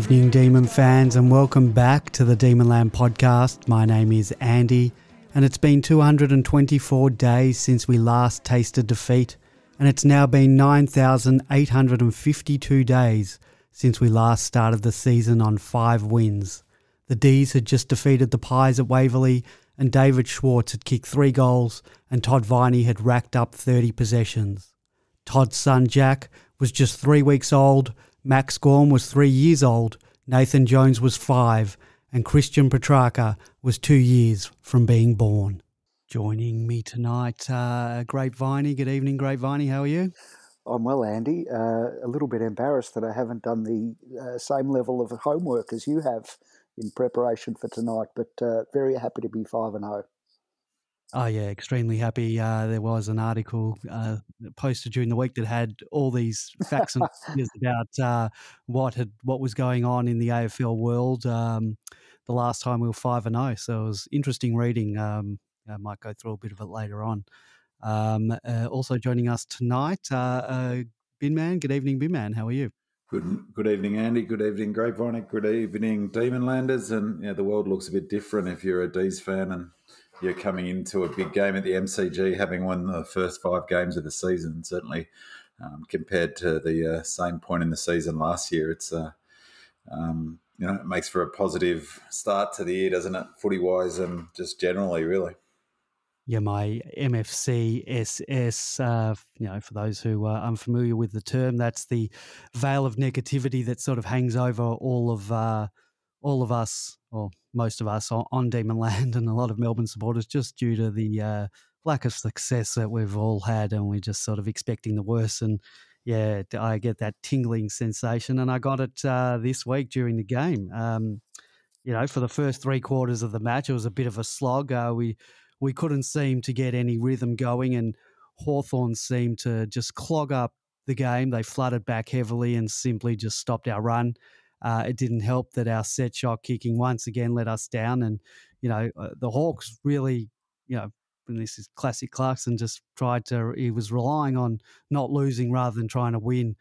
evening, Demon fans, and welcome back to the Demonland podcast. My name is Andy, and it's been 224 days since we last tasted defeat, and it's now been 9,852 days since we last started the season on 5 wins. The D's had just defeated the Pies at Waverley, and David Schwartz had kicked 3 goals, and Todd Viney had racked up 30 possessions. Todd's son Jack was just 3 weeks old, Max Gawn was 3 years old, Nathan Jones was 5, and Christian Petrarca was 2 years from being born. Joining me tonight, Great Viney. Good evening, Great Viney. How are you? I'm well, Andy. A little bit embarrassed that I haven't done the same level of homework as you have in preparation for tonight, but very happy to be 5-0. Oh yeah, extremely happy. There was an article posted during the week that had all these facts and figures about what was going on in the AFL world the last time we were 5-0. So it was interesting reading. I might go through a bit of it later on. Also joining us tonight, Binman. Good evening, Binman. How are you? Good evening, Andy. Good evening, Grapevine. Good evening, Demonlanders. And the world looks a bit different if you're a D's fan and you're coming into a big game at the MCG, having won the first 5 games of the season. Certainly, compared to the same point in the season last year, it's it makes for a positive start to the year, doesn't it? Footy wise and just generally, really. Yeah, my MFC SS, for those who are unfamiliar with the term, that's the veil of negativity that sort of hangs over all of us, or most of us, on Demonland and a lot of Melbourne supporters, just due to the lack of success that we've all had, and we're just sort of expecting the worst. And yeah, I get that tingling sensation, and I got it this week during the game. For the first 3 quarters of the match, it was a bit of a slog. We couldn't seem to get any rhythm going, and Hawthorn seemed to just clog up the game. They flooded back heavily and simply just stopped our run. It didn't help that our set shot kicking once again let us down, and the Hawks really, and this is classic Clarkson, just he was relying on not losing rather than trying to win.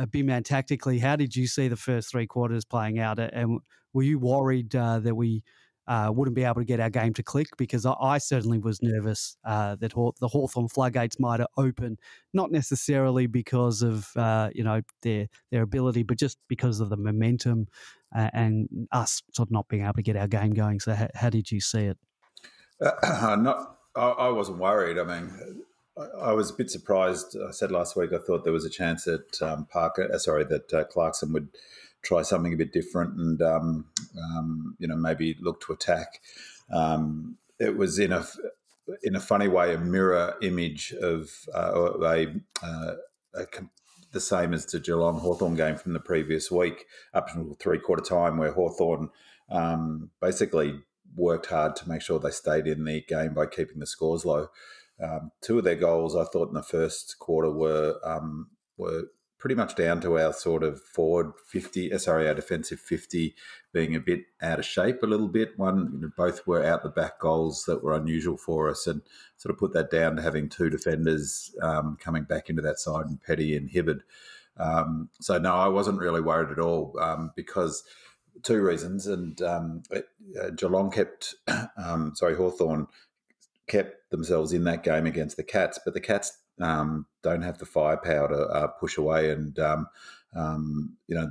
Big man, tactically, how did you see the first 3 quarters playing out, and were you worried that we wouldn't be able to get our game to click? Because I certainly was nervous that the Hawthorn floodgates might open, not necessarily because of their ability, but just because of the momentum and us sort of not being able to get our game going. So how did you see it? I wasn't worried. I mean, I was a bit surprised. I said last week I thought there was a chance that Clarkson would try something a bit different and maybe look to attack. It was in a funny way a mirror image of the same as the Geelong Hawthorn game from the previous week, up until 3/4 time, where Hawthorn basically worked hard to make sure they stayed in the game by keeping the scores low. 2 of their goals, I thought, in the first quarter were pretty much down to our sort of our defensive 50 being a bit out of shape a little bit. Both were out the back goals that were unusual for us, and sort of put that down to having 2 defenders coming back into that side, and Petty and Hibbard. So no, I wasn't really worried at all because 2 reasons. And Hawthorn kept themselves in that game against the Cats, but the Cats don't have the firepower to push away, and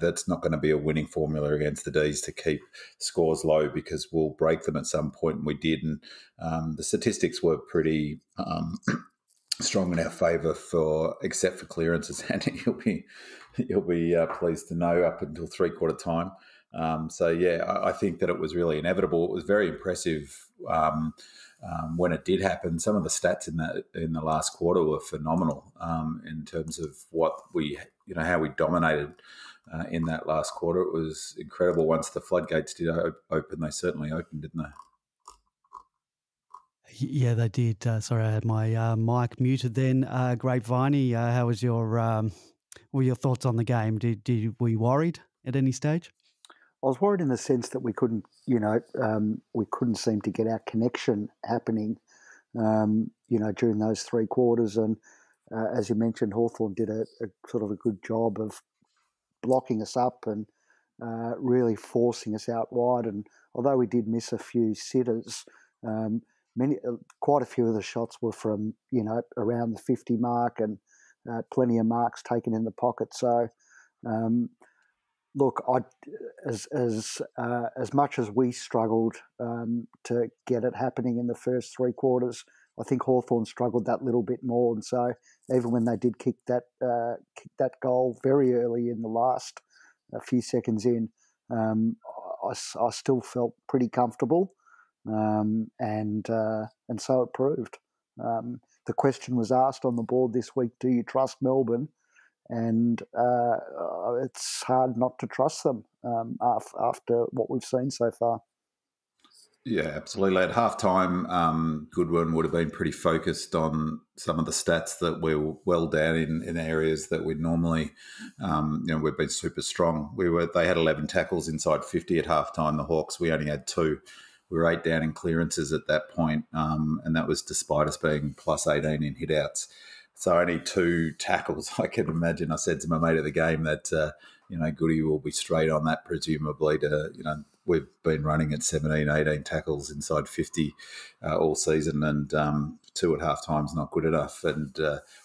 that's not going to be a winning formula against the D's to keep scores low, because we'll break them at some point, and we did. And the statistics were pretty strong in our favour, except for clearances, and you'll be pleased to know, up until 3/4 time. I think that it was really inevitable. It was very impressive when it did happen. Some of the stats in the last quarter were phenomenal in terms of how we dominated in that last quarter. It was incredible. Once the floodgates did open, they certainly opened, didn't they? Yeah, they did. Sorry, I had my mic muted then. Great Viney, how was were your thoughts on the game? Were you worried at any stage? I was worried in the sense that we couldn't seem to get our connection happening, during those 3 quarters. And as you mentioned, Hawthorn did a sort of a good job of blocking us up and really forcing us out wide. And although we did miss a few sitters, quite a few of the shots were from around the 50 mark, and plenty of marks taken in the pocket. So, look, as much as we struggled to get it happening in the first three quarters, I think Hawthorn struggled that little bit more. And so, even when they did kick that goal very early in the last a few seconds in, I still felt pretty comfortable, and so it proved. The question was asked on the board this week: do you trust Melbourne? And it's hard not to trust them after what we've seen so far. Yeah, absolutely. At halftime, Goodwin would have been pretty focused on some of the stats that we're well down in areas that we'd normally, we've been super strong. They had 11 tackles inside 50 at halftime. The Hawks, we only had 2. We were 8 down in clearances at that point, and that was despite us being plus 18 in hit-outs. So only 2 tackles. I can imagine. I said to my mate at the game that Goody will be straight on that, presumably. We've been running at 17, 18 tackles inside 50 all season, and 2 at halftime is not good enough. And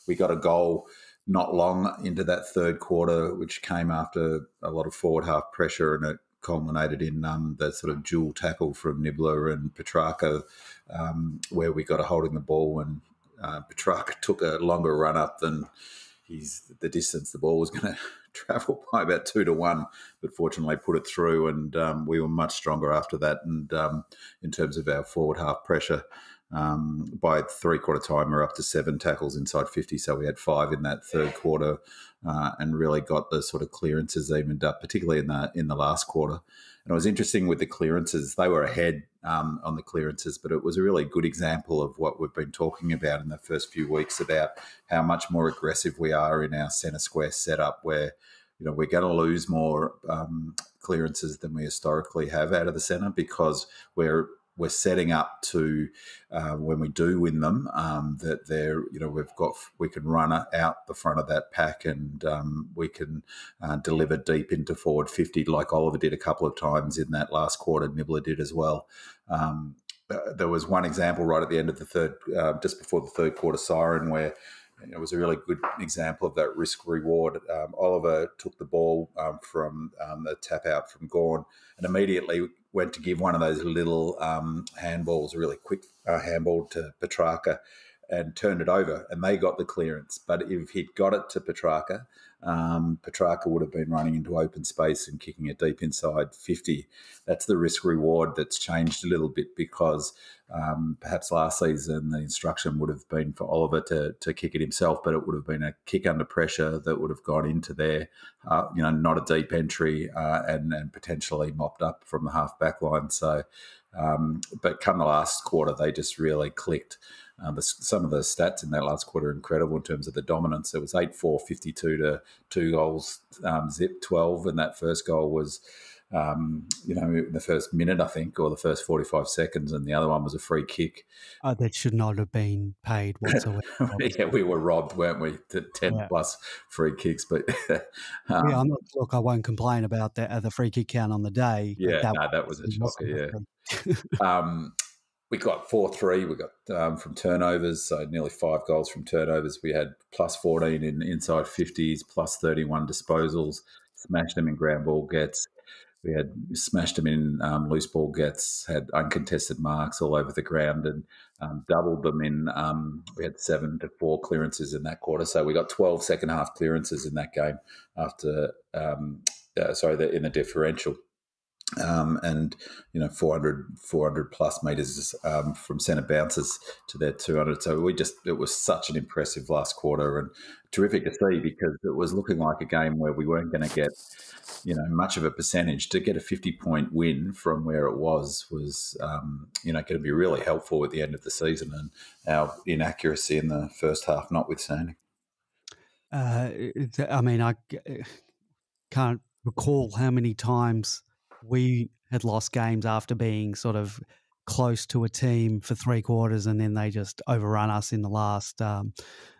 we got a goal not long into that third quarter, which came after a lot of forward half pressure, and it culminated in the sort of dual tackle from Nibbler and Petrarca, where we got a holding the ball, and Petrarca took a longer run up than the distance the ball was going to travel by, about 2 to 1, but fortunately put it through, and we were much stronger after that. And in terms of our forward half pressure, by three-quarter time, we're up to 7 tackles inside 50, so we had 5 in that third quarter, and really got the sort of clearances evened up, particularly in the last quarter. And it was interesting with the clearances. They were ahead on the clearances, but it was a really good example of what we've been talking about in the first few weeks about how much more aggressive we are in our centre square setup, where we're going to lose more clearances than we historically have out of the centre, because we're setting up to when we do win them, that we can run out the front of that pack, and we can deliver deep into forward 50, like Oliver did a couple of times in that last quarter. Nibbler did as well. There was one example right at the end of the third, just before the third quarter siren, where it was a really good example of that risk reward. Oliver took the ball from the tap out from Gawn, and immediately went to give one of those little handballs, a really quick handball to Petrarca, and turned it over, and they got the clearance. But if he'd got it to Petrarca, Petrarca would have been running into open space and kicking it deep inside 50. That's the risk reward that's changed a little bit, because perhaps last season the instruction would have been for Oliver to kick it himself, but it would have been a kick under pressure that would have gone into there, not a deep entry, and potentially mopped up from the half back line. So, but come the last quarter, they just really clicked. Some of the stats in that last quarter are incredible in terms of the dominance. It was 8-4, 52 to 2 goals, zip 12, and that first goal was, in the first minute, I think, or the first 45 seconds, and the other one was a free kick. That should not have been paid whatsoever. Yeah, we were robbed, weren't we? 10 plus free kicks, but look, I won't complain about the free kick count on the day. Yeah, that was a shocker. Yeah. We got 4-3. We got from turnovers, so nearly 5 goals from turnovers. We had plus 14 in inside 50s, plus 31 disposals, smashed them in ground ball gets. We had smashed them in loose ball gets, had uncontested marks all over the ground, and doubled them in. We had 7-4 clearances in that quarter. So we got 12 second half clearances in that game after, in the differential. And 400 plus metres from centre bounces to their 200. So it was such an impressive last quarter, and terrific to see, because it was looking like a game where we weren't going to get much of a percentage. To get a 50-point win from where it was going to be really helpful at the end of the season, and our inaccuracy in the first half notwithstanding. I can't recall how many times we had lost games after being sort of close to a team for 3 quarters and then they just overrun us in the last.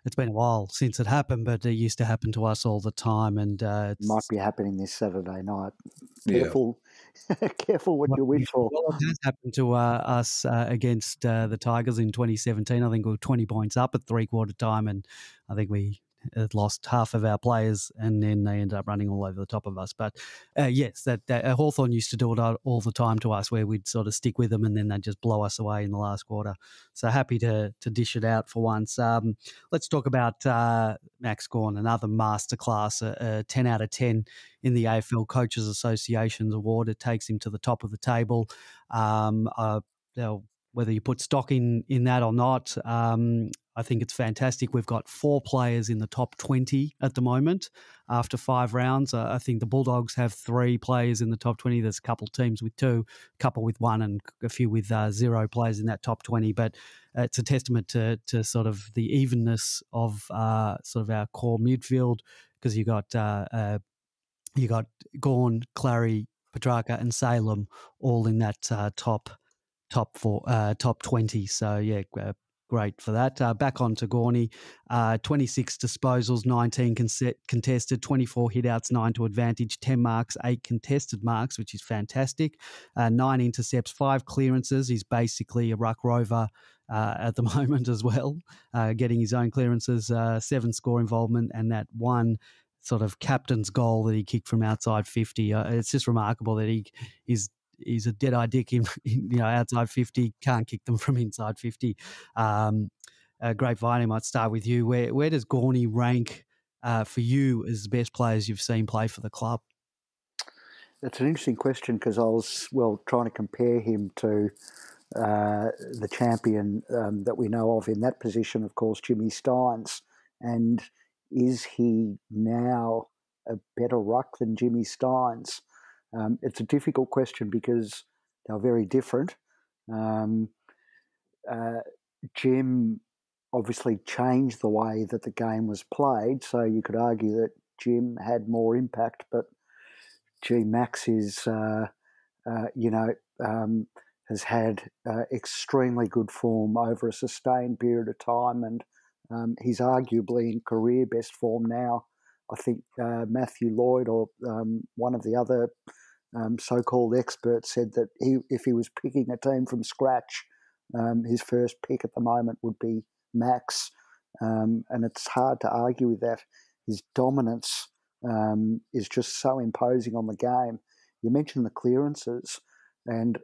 It's been a while since it happened, but it used to happen to us all the time. And Might be happening this Saturday night. Yeah. Careful, careful what you wish for. Well, it has happened to us against the Tigers in 2017. I think we were 20 points up at 3-quarter time, and I think we had lost half of our players, and then they ended up running all over the top of us. But yes, that Hawthorn used to do it all the time to us, where we'd sort of stick with them and then they'd just blow us away in the last quarter. So happy to dish it out for once. Let's talk about Max Gawn, another masterclass, a 10 out of 10 in the AFL Coaches Association's award. It takes him to the top of the table. Whether you put stock in that or not, I think it's fantastic. We've got 4 players in the top 20 at the moment after 5 rounds. I think the Bulldogs have 3 players in the top 20. There's a couple of teams with 2, a couple with 1, and a few with 0 players in that top 20. But it's a testament to sort of the evenness of sort of our core midfield, because you got Gawn, Clary, Petrarca, and Salem all in that top 20. So yeah, great for that. Back on to Gawny, 26 disposals, 19 contested, 24 hitouts, 9 to advantage, 10 marks, 8 contested marks, which is fantastic. 9 intercepts, 5 clearances. He's basically a ruck rover at the moment as well, getting his own clearances, 7 score involvement, and that 1 sort of captain's goal that he kicked from outside 50. It's just remarkable that he's a dead-eye dick in outside 50, can't kick them from inside 50. Grapevine, I might start with you. Where does Gawny rank for you as the best players you've seen play for the club? That's an interesting question, because I was, trying to compare him to the champion that we know of in that position, of course, Jimmy Steins. And is he now a better ruck than Jimmy Steins? It's a difficult question because they're very different. Jim obviously changed the way that the game was played, so you could argue that Jim had more impact, but Max is, has had extremely good form over a sustained period of time, and he's arguably in career best form now. I think Matthew Lloyd or one of the other so-called experts said that if he was picking a team from scratch, his first pick at the moment would be Max, and it's hard to argue with that. His dominance is just so imposing on the game. You mentioned the clearances, and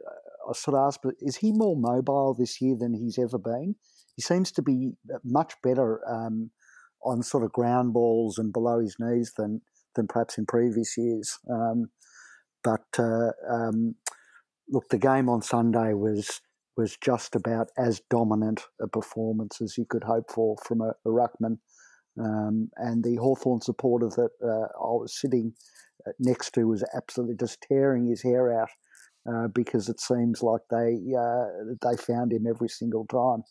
I sort of asked, but is he more mobile this year than he's ever been? He seems to be much better on sort of ground balls and below his knees than perhaps in previous years. But look, the game on Sunday was just about as dominant a performance as you could hope for from a ruckman. And the Hawthorn supporter that I was sitting next to was absolutely just tearing his hair out because it seems like they found him every single time.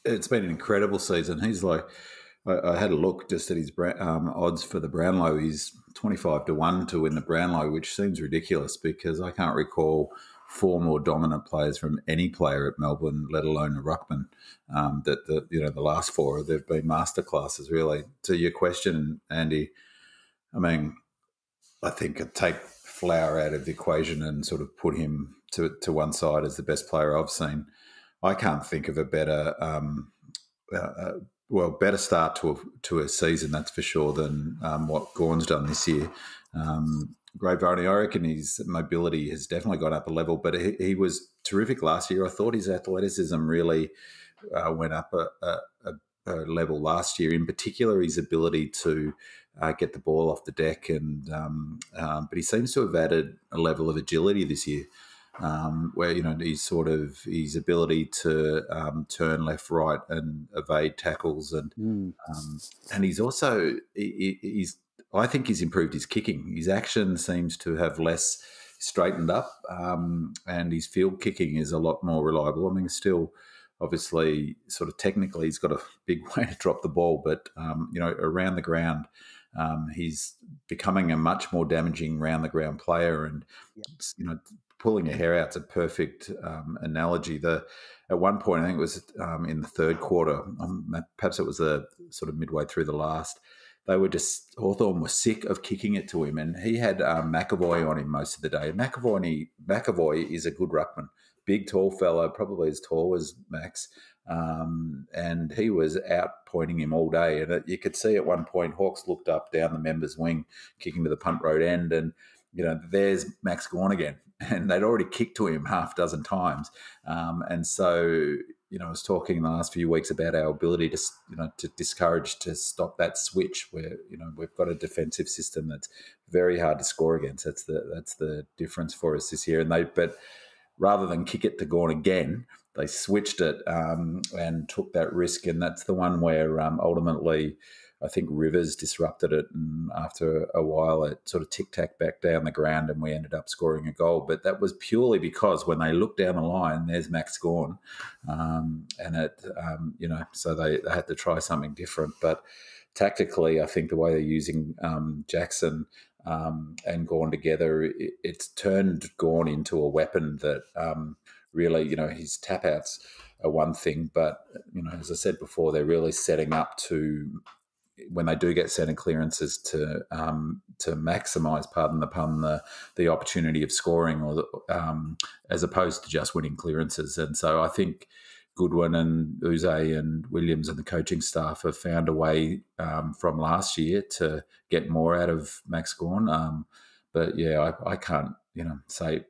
It's been an incredible season. He's like, I had a look just at his odds for the Brownlow. He's 25-1 to win the Brownlow, which seems ridiculous because I can't recall 4 more dominant players from any player at Melbourne, let alone a ruckman. The last 4 they've been masterclasses. Really, to your question, Andy, I mean, I think I'd take Flower out of the equation and sort of put him to one side as the best player I've seen. I can't think of a better better start to a season, that's for sure, than what Gawn's done this year. Grapevine, I reckon his mobility has definitely gone up a level, but he was terrific last year. I thought his athleticism really went up a level last year. In particular, his ability to get the ball off the deck, but he seems to have added a level of agility this year. Where his ability to turn left, right, and evade tackles, and he's also I think he's improved his kicking. His action seems to have less straightened up, and his field kicking is a lot more reliable. I mean, still, obviously, sort of technically, he's got a big way to drop the ball, but around the ground. He's becoming a much more damaging round the ground player, and pulling your hair out. It's a perfect analogy. At one point, I think it was in the third quarter, perhaps it was the sort of midway through the last, Hawthorn was sick of kicking it to him, and he had McAvoy on him most of the day. McAvoy is a good ruckman, big, tall fellow, probably as tall as Max, and he was out pointing him all day. And you could see at one point Hawks looked up down the members' wing, kicking to the punt road end, and there's Max Gawn again, and they'd already kicked to him half dozen times, and so. I was talking the last few weeks about our ability to discourage, to stop that switch where, we've got a defensive system that's very hard to score against. That's the difference for us this year. But rather than kick it to Gawn again, they switched it and took that risk. And that's the one where ultimately I think Rivers disrupted it, and after a while it sort of tic-tac back down the ground and we ended up scoring a goal. But that was purely because when they looked down the line, there's Max Gawn, so they had to try something different. But tactically, I think the way they're using Jackson and Gawn together, it's turned Gawn into a weapon that really, his tap-outs are one thing, but, as I said before, they're really setting up to, when they do get centre clearances, to maximise, pardon the pun, the opportunity of scoring, or as opposed to just winning clearances. And so I think Goodwin and Uze and Williams and the coaching staff have found a way from last year to get more out of Max Gawn. But yeah, I can't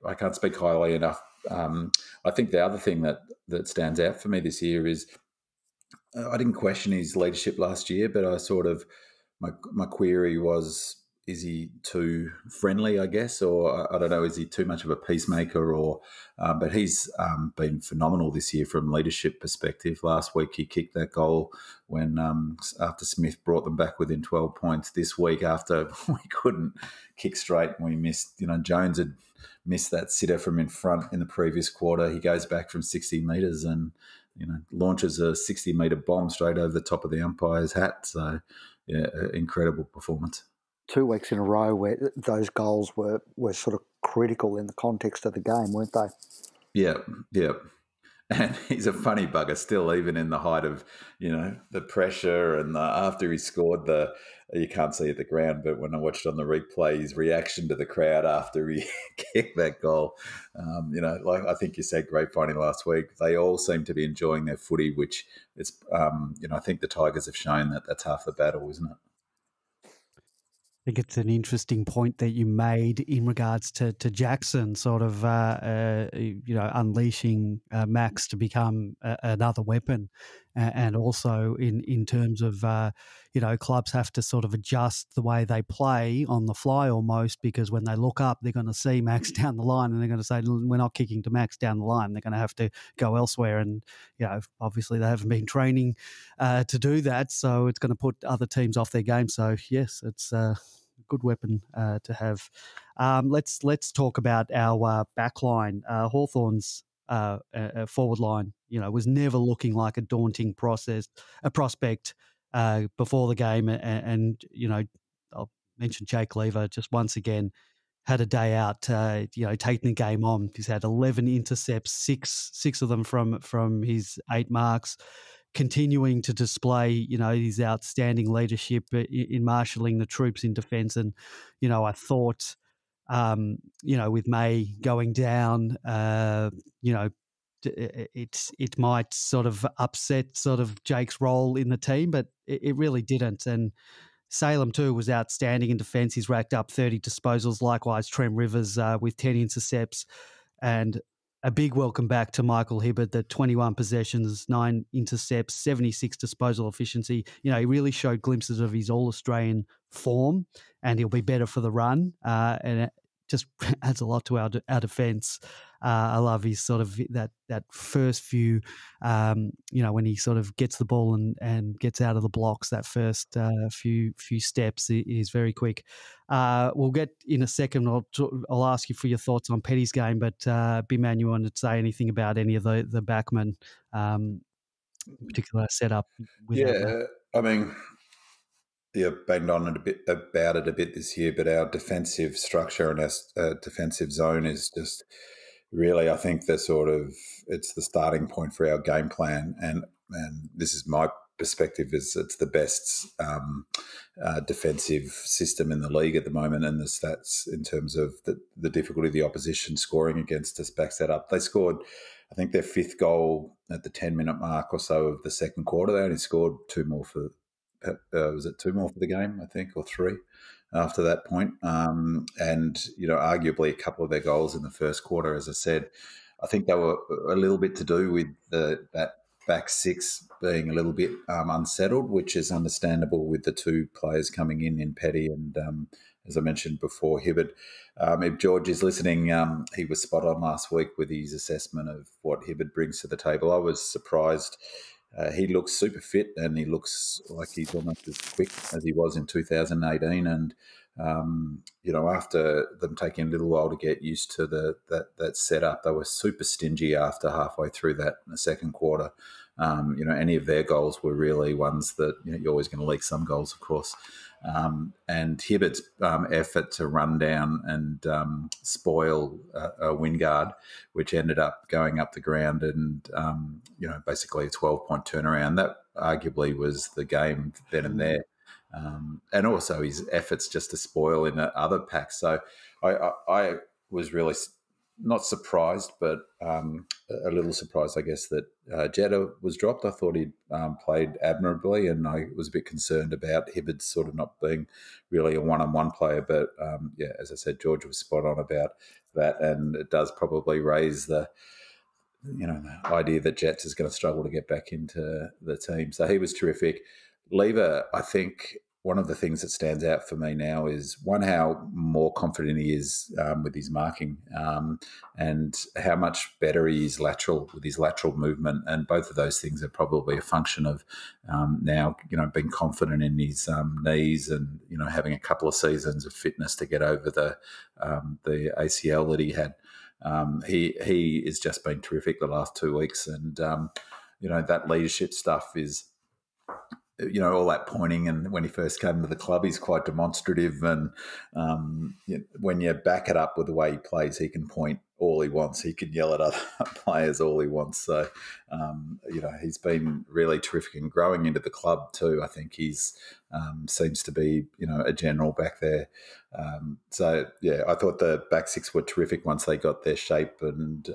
I can't speak highly enough. I think the other thing that stands out for me this year is, I didn't question his leadership last year, but I sort of, my query was, is he too friendly, I guess, or I don't know, is he too much of a peacemaker, or but he's been phenomenal this year from leadership perspective. Last week he kicked that goal when after Smith brought them back within 12 points. This week, after we couldn't kick straight and we missed, Jones had missed that sitter from in front in the previous quarter, he goes back from 60 metres and launches a 60-metre bomb straight over the top of the umpire's hat. So, yeah, incredible performance. 2 weeks in a row where those goals were sort of critical in the context of the game, weren't they? Yeah. And he's a funny bugger still, even in the height of, the pressure, and after he scored you can't see at the ground, but when I watched on the replay, his reaction to the crowd after he kicked that goal, like I think you said grapevine last week, they all seem to be enjoying their footy, which is, I think the Tigers have shown that that's half the battle, isn't it? I think it's an interesting point that you made in regards to Jackson sort of, unleashing Max to become another weapon. And also in terms of, clubs have to sort of adjust the way they play on the fly almost, because when they look up, they're going to see Max down the line and they're going to say, we're not kicking to Max down the line. They're going to have to go elsewhere. And, obviously they haven't been training to do that. So it's going to put other teams off their game. So, yes, it's a good weapon to have. Let's talk about our backline. Hawthorn's forward line, was never looking like a daunting prospect before the game. And I'll mention Jake Lever just once again had a day out, taking the game on. He's had 11 intercepts, six of them from his 8 marks, continuing to display, his outstanding leadership in marshalling the troops in defence. And, I thought, with May going down, it might sort of upset sort of Jake's role in the team, but it really didn't. And Salem too was outstanding in defence. He's racked up 30 disposals. Likewise, Trent Rivers with 10 intercepts. And a big welcome back to Michael Hibbert, the 21 possessions, 9 intercepts, 76 disposal efficiency. He really showed glimpses of his All-Australian form, and he'll be better for the run. And it just adds a lot to our defence. I love his sort of that first few, when he sort of gets the ball and gets out of the blocks, that first few steps is very quick. We'll get in a second. I'll ask you for your thoughts on Petty's game, but Biman, you wanted to say anything about any of the backmen, particular setup? I mean, banged on a bit about it a bit this year, but our defensive structure and our defensive zone is just really, I think it's the starting point for our game plan, and this is my perspective, is it's the best defensive system in the league at the moment, and the stats in terms of the difficulty of the opposition scoring against us backs that up. They scored, I think, their 5th goal at the 10-minute mark or so of the second quarter. They only scored 2 more for was it 2 more for the game, I think, or 3 after that point. And, arguably a couple of their goals in the first quarter, as I said, I think they were a little bit to do with that back 6 being a little bit unsettled, which is understandable with the 2 players coming in Petty and, as I mentioned before, Hibberd. If George is listening, he was spot on last week with his assessment of what Hibberd brings to the table. I was surprised. He looks super fit, and he looks like he's almost as quick as he was in 2018. And after them taking a little while to get used to that setup, they were super stingy after halfway through that in the second quarter. Any of their goals were really ones that you're always going to leak some goals, of course. And Hibbert's effort to run down and spoil a Wingard, which ended up going up the ground and, basically a 12-point turnaround. That arguably was the game then and there. And also his efforts just to spoil in other packs. So I was really not surprised, but a little surprised, I guess, that Jetta was dropped. I thought he'd played admirably, and I was a bit concerned about Hibberd sort of not being really a one-on-one player. But, as I said, George was spot on about that, and it does probably raise the idea that Jets is going to struggle to get back into the team. So he was terrific. Lever, I think one of the things that stands out for me now is, one, how more confident he is with his marking and how much better he is with his lateral movement. And both of those things are probably a function of now, being confident in his knees and, having a couple of seasons of fitness to get over the ACL that he had. He has just been terrific the last 2 weeks, and that leadership stuff is, all that pointing, and when he first came to the club, he's quite demonstrative, and when you back it up with the way he plays, he can point all he wants. He can yell at other players all he wants. So, he's been really terrific, and growing into the club too. I think he's seems to be, a general back there. I thought the back 6 were terrific once they got their shape and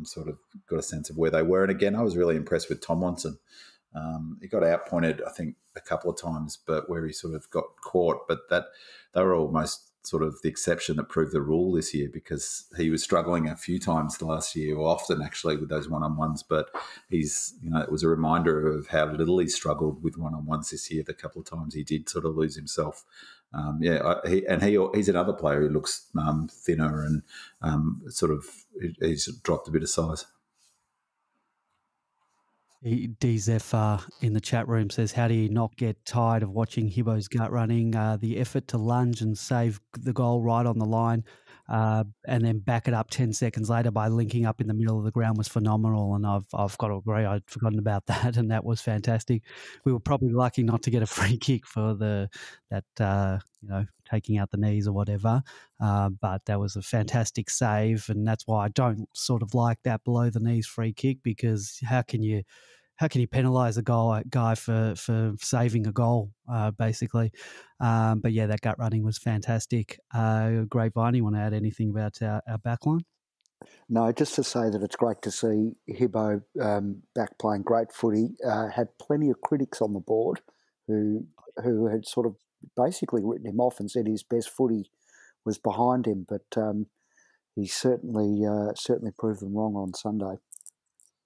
sort of got a sense of where they were. And again, I was really impressed with Tomlinson. He got outpointed, I think, a couple of times, but where he sort of got caught. But they were almost sort of the exception that proved the rule this year, because he was struggling a few times the last year, or often actually, with those one-on-ones. But he's, it was a reminder of how little he struggled with one-on-ones this year. The couple of times he did sort of lose himself. He's another player who looks thinner and he's dropped a bit of size. DZF in the chat room says, how do you not get tired of watching Hibbo's gut running? The effort to lunge and save the goal right on the line and then back it up 10 seconds later by linking up in the middle of the ground was phenomenal. And I've got to agree, I'd forgotten about that, and that was fantastic. We were probably lucky not to get a free kick for taking out the knees or whatever. But that was a fantastic save, and that's why I don't sort of like that below the knees free kick, because how can you penalise a guy for saving a goal, basically? But yeah, that gut running was fantastic. Grapevine, you want to add anything about our backline? No, just to say that it's great to see Hibbo back playing great footy. Had plenty of critics on the board who had sort of basically written him off and said his best footy was behind him, but he certainly proved them wrong on Sunday.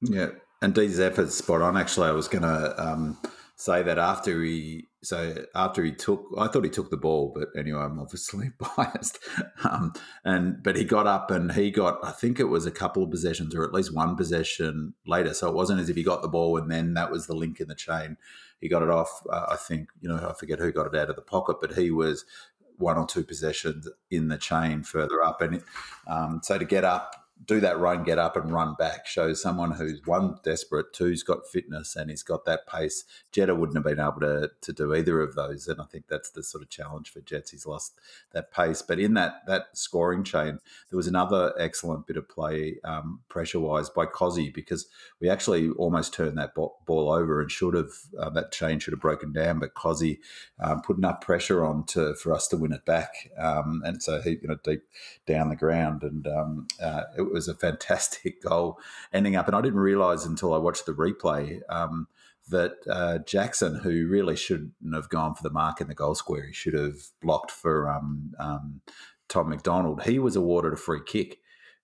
Yeah, and DZF is spot on. Actually, I was going to say that after he took, I thought he took the ball, but anyway, I'm obviously biased. But he got up and he got, I think it was a couple of possessions or at least one possession later. So it wasn't as if he got the ball and then that was the link in the chain. He got it off, I think, I forget who got it out of the pocket, but he was one or two possessions in the chain further up. And so to get up do that run, get up and run back, shows someone who's, one, desperate, two's got fitness, and he's got that pace. Jetta wouldn't have been able to do either of those, and I think that's the sort of challenge for Jets. He's lost that pace. But in that scoring chain, there was another excellent bit of play pressure-wise by Cozzy, because we actually almost turned that ball over and should have, that chain should have broken down, but Cozzy put enough pressure on for us to win it back. And so he, deep down the ground, and it was a fantastic goal ending up. And I didn't realise until I watched the replay that Jackson, who really shouldn't have gone for the mark in the goal square, he should have blocked for Tom McDonald. He was awarded a free kick.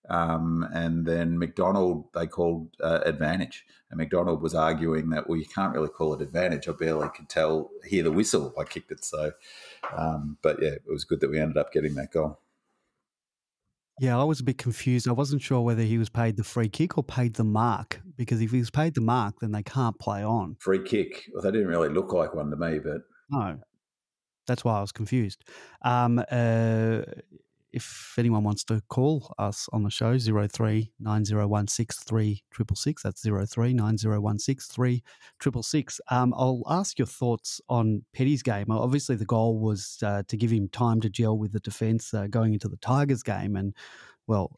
And then McDonald, they called advantage. And McDonald was arguing that, well, you can't really call it advantage. I barely could hear the whistle. I kicked it. So, but yeah, it was good that we ended up getting that goal. Yeah, I was a bit confused. I wasn't sure whether he was paid the free kick or paid the mark, because if he was paid the mark, then they can't play on. Free kick. Well, they didn't really look like one to me, but... No, that's why I was confused. If anyone wants to call us on the show, 03 9016 3666, that's 03 9016 3666. I'll ask your thoughts on Petty's game. Obviously, the goal was to give him time to gel with the defence going into the Tigers game. And, well,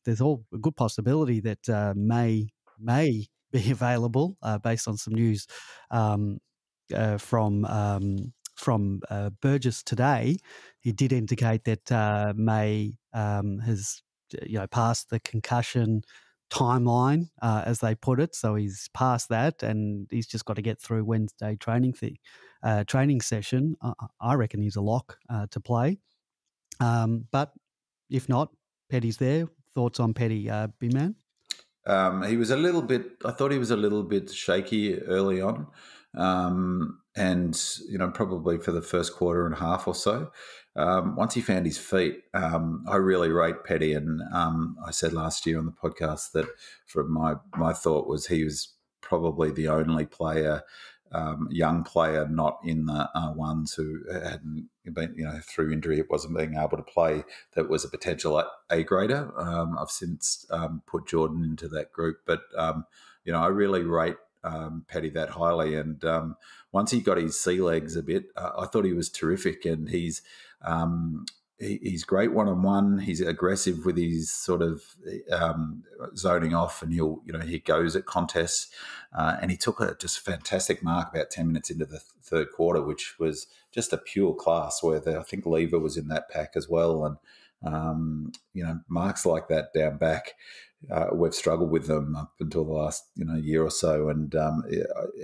there's all a good possibility that may be available based on some news from Burgess today. He did indicate that May has passed the concussion timeline, as they put it. So he's past that, and he's just got to get through Wednesday training session. I reckon he's a lock to play. But if not, Petty's there. Thoughts on Petty, B-Man? He was a little bit. I thought he was a little bit shaky early on. And, probably for the first quarter and a half or so. Once he found his feet, I really rate Petty. And I said last year on the podcast that from my thought was he was probably the only player, young player, not in the ones who hadn't been, through injury, it wasn't being able to play, that was a potential A-grader. I've since put Jordan into that group. But, I really rate Petty that highly, and once he got his sea legs a bit, I thought he was terrific, and he's great one-on-one. He's aggressive with his sort of zoning off, and he goes at contests, and he took a just fantastic mark about 10 minutes into the third quarter, which was just a pure class, where I think Lever was in that pack as well, and marks like that down back. We've struggled with them up until the last year or so, and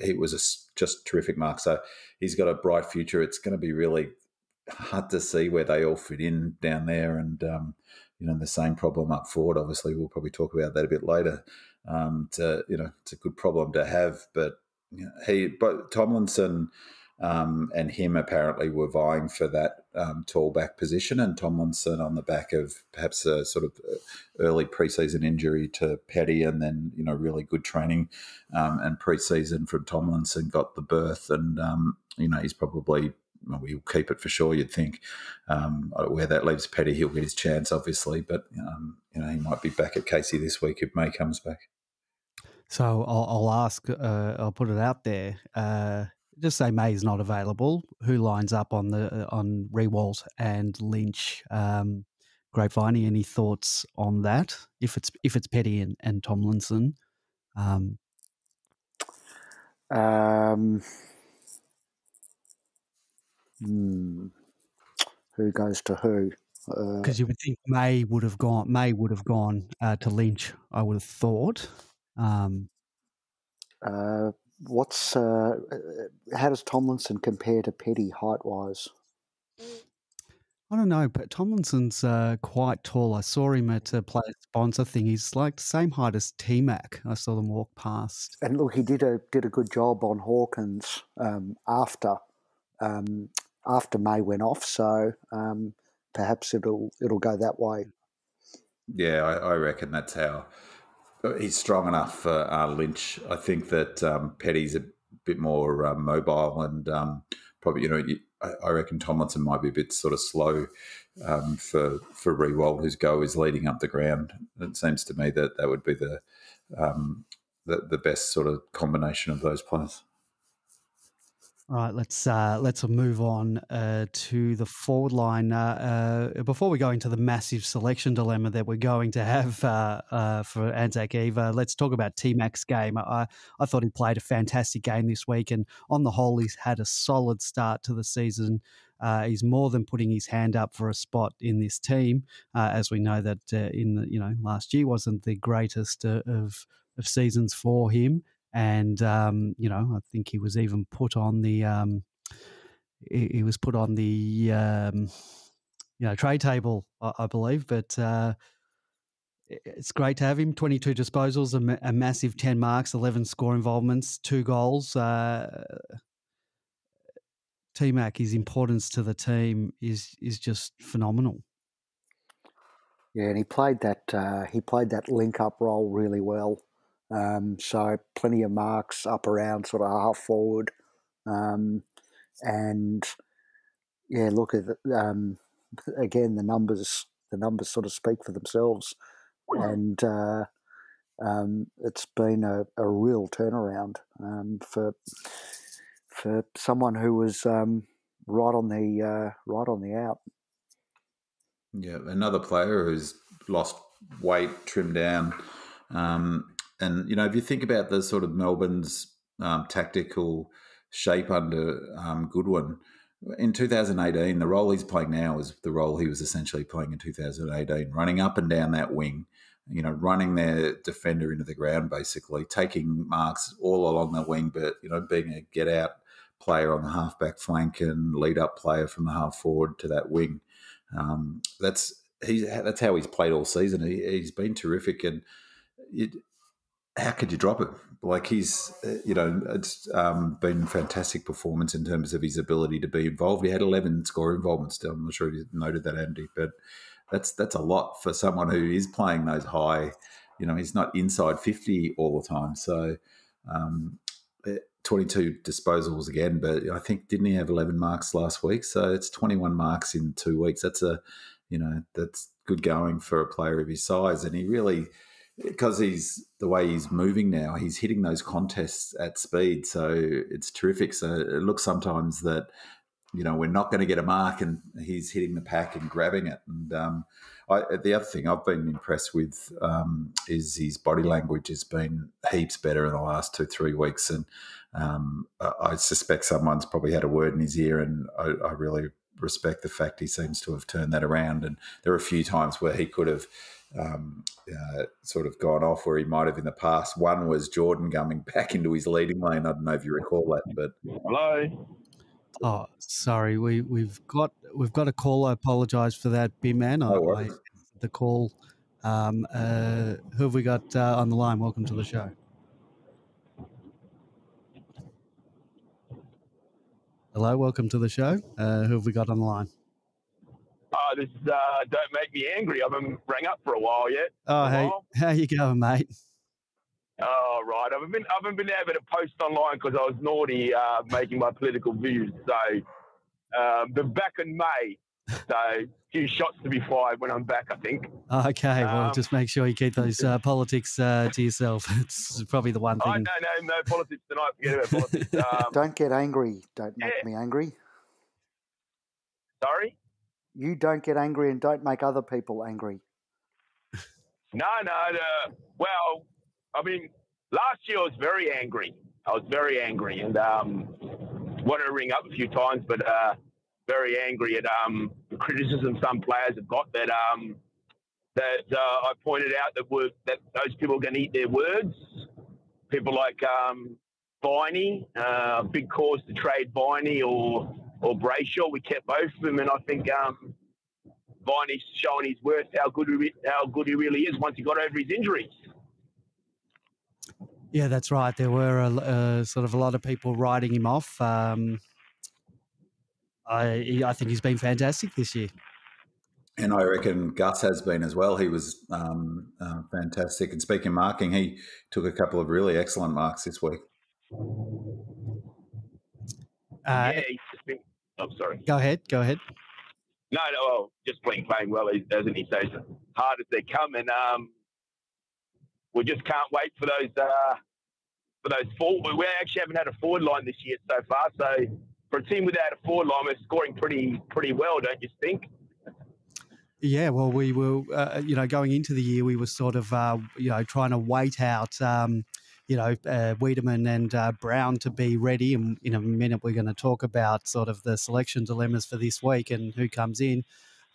he was just terrific mark. So he's got a bright future. It's going to be really hard to see where they all fit in down there, and the same problem up forward. Obviously, we'll probably talk about that a bit later. It's a good problem to have, but but Tomlinson and him apparently were vying for that tall back position, and Tomlinson on the back of perhaps a sort of early preseason injury to Petty, and then really good training and preseason from Tomlinson got the berth, and he's probably, well, he'll keep it for sure, you'd think. Where that leaves Petty, he'll get his chance obviously, but he might be back at Casey this week if May comes back. So I'll ask, I'll put it out there. Just say May's not available. Who lines up on Rewalt and Lynch? Grapevine, any thoughts on that? If it's Petty and Tomlinson, who goes to who? Because you would think May would have gone to Lynch, I would have thought. How does Tomlinson compare to Petty height-wise? I don't know, but Tomlinson's quite tall. I saw him at a player sponsor thing. He's like the same height as T-Mac. I saw them walk past. And look, he did a good job on Hawkins after May went off. So perhaps it'll go that way. Yeah, I reckon that's how. He's strong enough for Lynch. I think that Petty's a bit more mobile and probably, I reckon Tomlinson might be a bit sort of slow for Riewoldt, whose go is leading up the ground. It seems to me that would be the best sort of combination of those players. All right, let's move on to the forward line. Before we go into the massive selection dilemma that we're going to have for ANZAC Eve, let's talk about T-Mac's game. I thought he played a fantastic game this week, and on the whole, he's had a solid start to the season. He's more than putting his hand up for a spot in this team, as we know that last year wasn't the greatest of seasons for him. And I think he was even put on the trade table, I believe. But it's great to have him. 22 disposals, a massive 10 marks, 11 score involvements, 2 goals. T-Mac, his importance to the team is just phenomenal. Yeah, and he played that link up role really well. So plenty of marks up around sort of half forward, and yeah, look at again the numbers sort of speak for themselves, and it's been a real turnaround for someone who was right on the out. Yeah, another player who's lost weight, trimmed down. And, if you think about the sort of Melbourne's tactical shape under Goodwin, in 2018, the role he's playing now is the role he was essentially playing in 2018, running up and down that wing, running their defender into the ground, basically, taking marks all along the wing, but, being a get-out player on the half-back flank and lead-up player from the half-forward to that wing. That's how he's played all season. He's been terrific, and how could you drop it? Like it's been a fantastic performance in terms of his ability to be involved. He had 11 score involvements. I'm not sure if you noted that, Andy, but that's a lot for someone who is playing those high. He's not inside 50 all the time. So 22 disposals again, but I think didn't he have 11 marks last week? So it's 21 marks in 2 weeks. That's that's good going for a player of his size, and he really. Because the way he's moving now, he's hitting those contests at speed. So it's terrific. So it looks sometimes that, we're not going to get a mark and he's hitting the pack and grabbing it. And the other thing I've been impressed with is his body language has been heaps better in the last 2-3 weeks. And I suspect someone's probably had a word in his ear, and I really respect the fact he seems to have turned that around. And there are a few times where he could have sort of gone off where he might have in the past. One was Jordan coming back into his leading lane. I don't know if you recall that, but hello. Oh, sorry, we've got a call. I apologise for that, Bim man. The call. Who have we got on the line? Welcome to the show. Hello, welcome to the show. Who have we got on the line? This is Don't Make Me Angry. I haven't rang up for a while yet. How you going, mate? Oh, right. I haven't been able to post online because I was naughty making my political views. So, but back in May, so a few shots to be fired when I'm back, I think. Okay, well, just make sure you keep those politics to yourself. It's probably the one thing. No politics tonight. Forget about politics. Don't get angry. Don't make me angry. Sorry? You don't get angry and don't make other people angry. No. Well, I mean, last year I was very angry. And wanted to ring up a few times, but very angry at the criticism some players have got that I pointed out that those people are going to eat their words. People like Viney, big cause to trade Viney or Brayshaw. We kept both of them, and I think Viney's showing his worth, how good he really is once he got over his injuries. Yeah, that's right. There were sort of a lot of people writing him off. I think he's been fantastic this year. And I reckon Gus has been as well. He was fantastic. And speaking of marking, he took a couple of really excellent marks this week. He's just been Oh, sorry. Go ahead. No, well, just playing well, doesn't he? So as hard as they come, and we just can't wait for those forward. We actually haven't had a forward line this year so far. So for a team without a forward line, we're scoring pretty well, don't you think? Yeah, well, we were, going into the year, we were sort of, trying to wait out, Wiedemann and Brown to be ready. And in a minute, we're going to talk about sort of the selection dilemmas for this week and who comes in.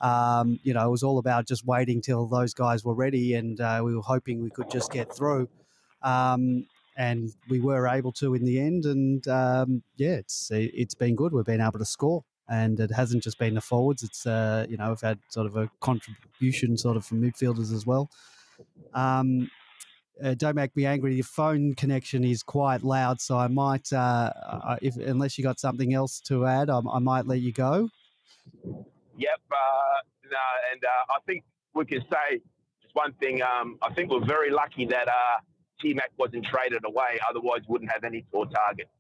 It was all about just waiting till those guys were ready, and we were hoping we could just get through. And we were able to in the end. And, it's been good. We've been able to score. And it hasn't just been the forwards. It's, we've had sort of a contribution sort of from midfielders as well. Don't make me angry. Your phone connection is quite loud, so I might, unless you got something else to add, I might let you go. Yep. I think we can say just one thing. I think we're very lucky that T-Mac wasn't traded away. Otherwise, wouldn't have any 4 targets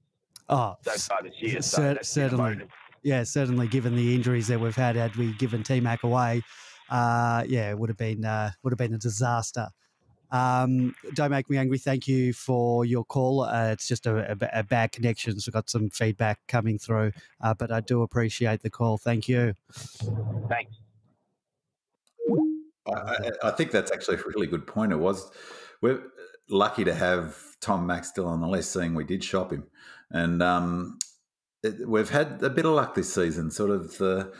so far this year. Certainly. Yeah, certainly. Given the injuries that we've had we given T-Mac away, it would have been a disaster. Don't make me angry. Thank you for your call. It's just a bad connection. So we've got some feedback coming through, but I do appreciate the call. Thank you. Thanks. I think that's actually a really good point. We're lucky to have Tom Mack still on the list, seeing we did shop him, and we've had a bit of luck this season. Sort of the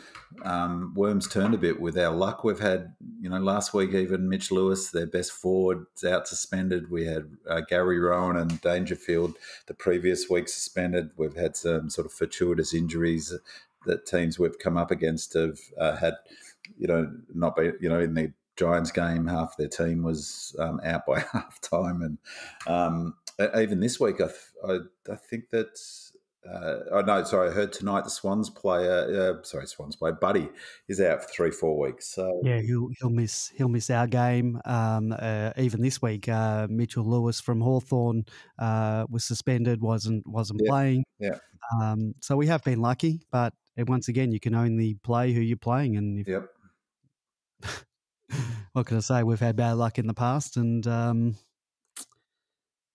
worms turned a bit with our luck. We've had, last week even Mitch Lewis, their best forward, out suspended. We had Gary Rowan and Dangerfield the previous week suspended. We've had some sort of fortuitous injuries that teams we've come up against have had, not be, in the Giants game, half their team was out by half time. And even this week, I think that... I heard tonight the Swans player, Buddy, is out for 3-4 weeks. So yeah, he'll miss our game. Even this week, Mitchell Lewis from Hawthorn was suspended, wasn't playing. Yeah. So we have been lucky, but once again, you can only play who you're playing. And yep. What can I say? We've had bad luck in the past, and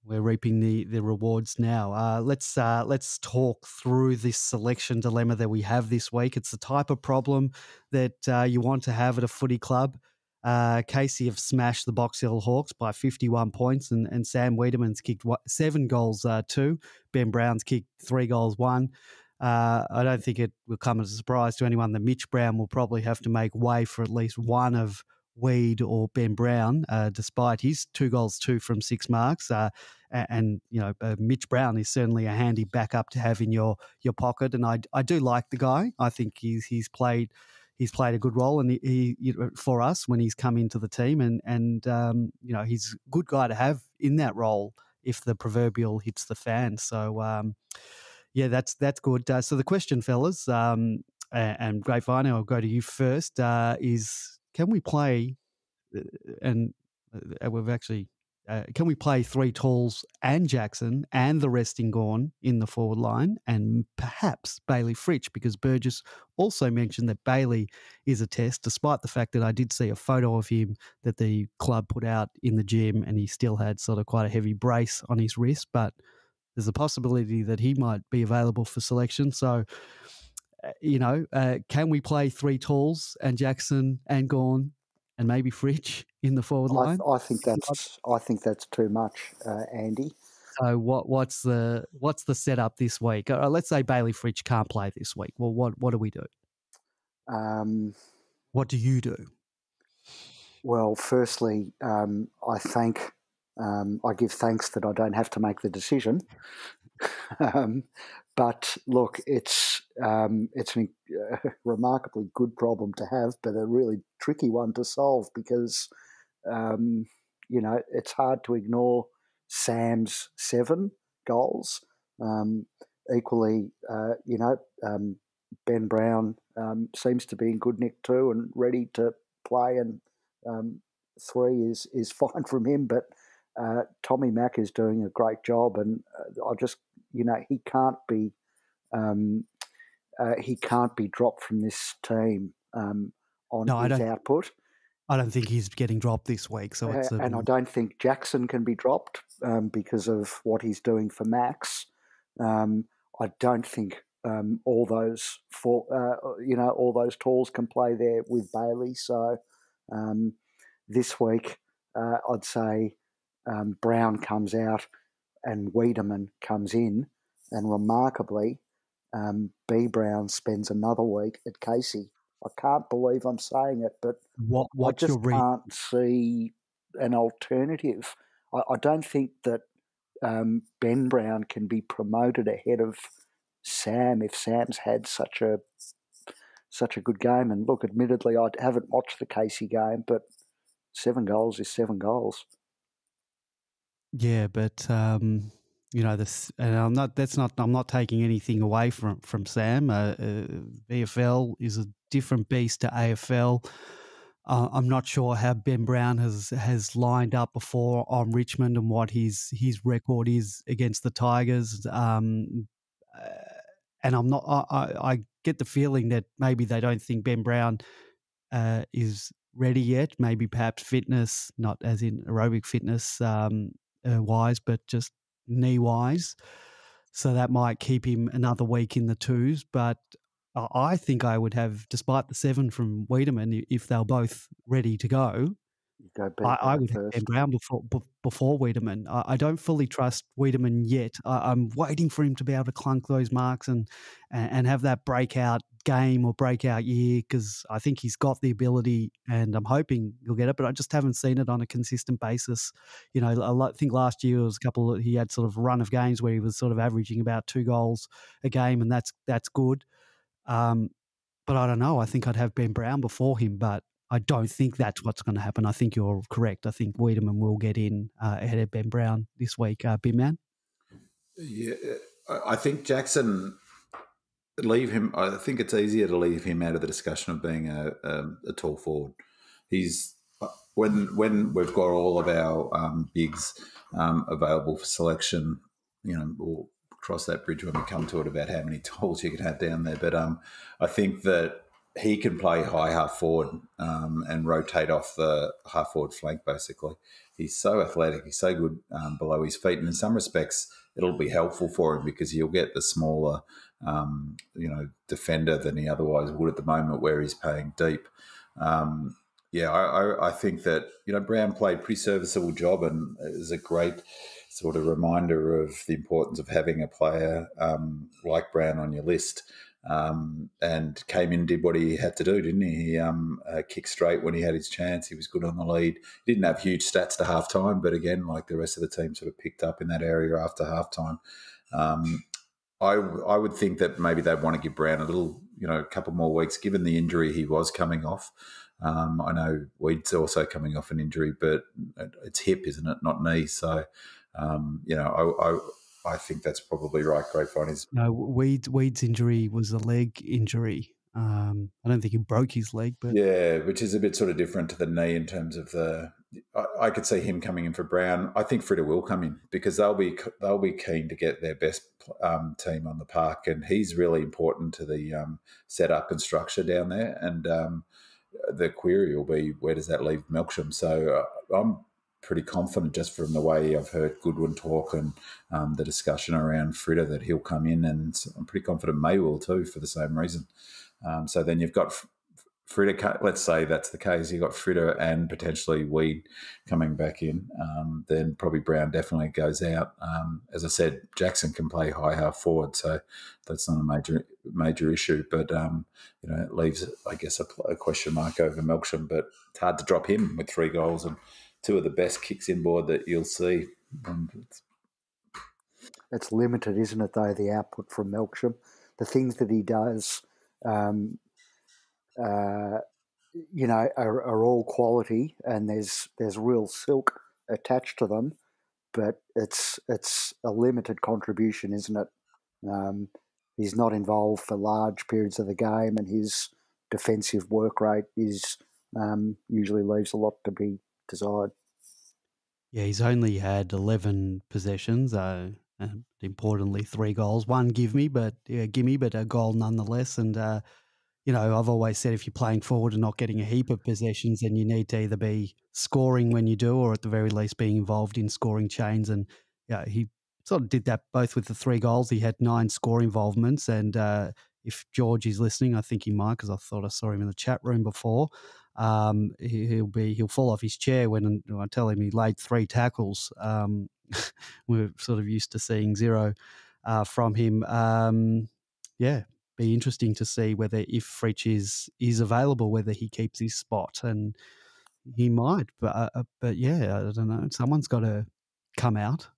we're reaping the rewards now. Let's talk through this selection dilemma that we have this week. It's the type of problem that you want to have at a footy club. Casey have smashed the Box Hill Hawks by 51 points, and Sam Wiedemann's kicked 7 goals, 2. Ben Brown's kicked 3 goals, 1. I don't think it will come as a surprise to anyone that Mitch Brown will probably have to make way for at least one of Weed or Ben Brown, despite his 2 goals, 2 from 6 marks. Mitch Brown is certainly a handy backup to have in your pocket, and I do like the guy. I think he's played a good role, and he for us when he's come into the team, and he's a good guy to have in that role if the proverbial hits the fan. So that's good. So the question, fellas, and Grapevine, I'll go to you first. Is can we play? Can we play 3 talls and Jackson and the resting Gawn in the forward line, and perhaps Bailey Fritsch, because Burgess also mentioned that Bailey is a test, despite the fact that I did see a photo of him that the club put out in the gym and he still had sort of quite a heavy brace on his wrist, but there's a possibility that he might be available for selection. So, can we play 3 talls and Jackson and Gawn and maybe Fritsch in the forward line? I think that's too much, Andy. So what's the setup this week? Let's say Bailey Fritsch can't play this week. Well, what do we do? What do you do? Well, firstly, I give thanks that I don't have to make the decision. But look, it's a remarkably good problem to have, but a really tricky one to solve because, it's hard to ignore Sam's 7 goals. Equally, Ben Brown seems to be in good nick too and ready to play, and 3 is fine from him, but Tommy Mack is doing a great job, and he can't be he can't be dropped from this team on his output. I don't think he's getting dropped this week. So and I don't think Jackson can be dropped because of what he's doing for Max. I don't think all those all those talls can play there with Bailey. So this week, I'd say Brown comes out and Wiedemann comes in, and remarkably, B. Brown spends another week at Casey. I can't believe I'm saying it, but I just can't see an alternative. I don't think that Ben Brown can be promoted ahead of Sam if Sam's had such a good game. And look, admittedly, I haven't watched the Casey game, but 7 goals is 7 goals. Yeah, but this, and I'm not taking anything away from Sam. VFL is a different beast to AFL. I'm not sure how Ben Brown has lined up before on Richmond and what his record is against the Tigers. And I'm not. I get the feeling that maybe they don't think Ben Brown is ready yet. Maybe perhaps fitness, not as in aerobic fitness wise, but just knee wise. So that might keep him another week in the twos. But I think I would have, despite the 7 from Wiedemann, if they're both ready to go, I would have Ben Brown before Wiedemann. I don't fully trust Wiedemann yet. I'm waiting for him to be able to clunk those marks and have that breakout game or breakout year, because I think he's got the ability and I'm hoping he'll get it, but I just haven't seen it on a consistent basis. I think last year was he had sort of a run of games where he was sort of averaging about 2 goals a game, and that's good. But I don't know. I think I'd have Ben Brown before him, but I don't think that's what's going to happen. I think you're correct. I think Wiedemann will get in ahead of Ben Brown this week. Bin Man? Yeah, I think Jackson, leave him. I think it's easier to leave him out of the discussion of being a tall forward. He's when we've got all of our bigs available for selection, we'll cross that bridge when we come to it about how many talls you can have down there. But I think that he can play high half forward and rotate off the half forward flank, basically. He's so athletic. He's so good below his feet. And in some respects, it'll be helpful for him because he'll get the smaller, defender than he otherwise would at the moment where he's playing deep. I think that, Brown played a pretty serviceable job and is a great sort of reminder of the importance of having a player like Brown on your list. And came in, did what he had to do, didn't he? He kicked straight when he had his chance. He was good on the lead. He didn't have huge stats to halftime, but again, like the rest of the team, sort of picked up in that area after halftime. I would think that maybe they'd want to give Brown a little, a couple more weeks, given the injury he was coming off. I know Weed's also coming off an injury, but it's hip, isn't it? Not knee. So, I think that's probably right. Grapevine is. No, Weed's injury was a leg injury. I don't think he broke his leg, but yeah, which is a bit sort of different to the knee in terms of the. I could see him coming in for Brown. I think Fritter will come in because they'll be keen to get their best team on the park, and he's really important to the setup and structure down there. And the query will be, where does that leave Melksham? So I'm pretty confident just from the way I've heard Goodwin talk and the discussion around Fritter that he'll come in, and I'm pretty confident May will too for the same reason. So then you've got Fritter, let's say that's the case, you've got Fritter and potentially Weed coming back in, then probably Brown definitely goes out. As I said, Jackson can play high half forward, so that's not a major issue, but it leaves, I guess, a question mark over Melksham, but it's hard to drop him with 3 goals and 2 of the best kicks inboard that you'll see. It's limited, isn't it, though, the output from Melksham? The things that he does, are all quality, and there's real silk attached to them, but it's a limited contribution, isn't it? He's not involved for large periods of the game, and his defensive work rate is usually leaves a lot to be desired. Yeah, he's only had 11 possessions. importantly 3 goals. One gimme, but a goal nonetheless. And I've always said if you're playing forward and not getting a heap of possessions, then you need to either be scoring when you do, or at the very least being involved in scoring chains. And he sort of did that both with the 3 goals. He had 9 score involvements, and if George is listening, I think he might, because I thought I saw him in the chat room before. He'll fall off his chair when I tell him he laid 3 tackles. We're sort of used to seeing 0 from him. Be interesting to see whether, if Fritsch is available, whether he keeps his spot, and he might. But yeah, I don't know. Someone's got to come out.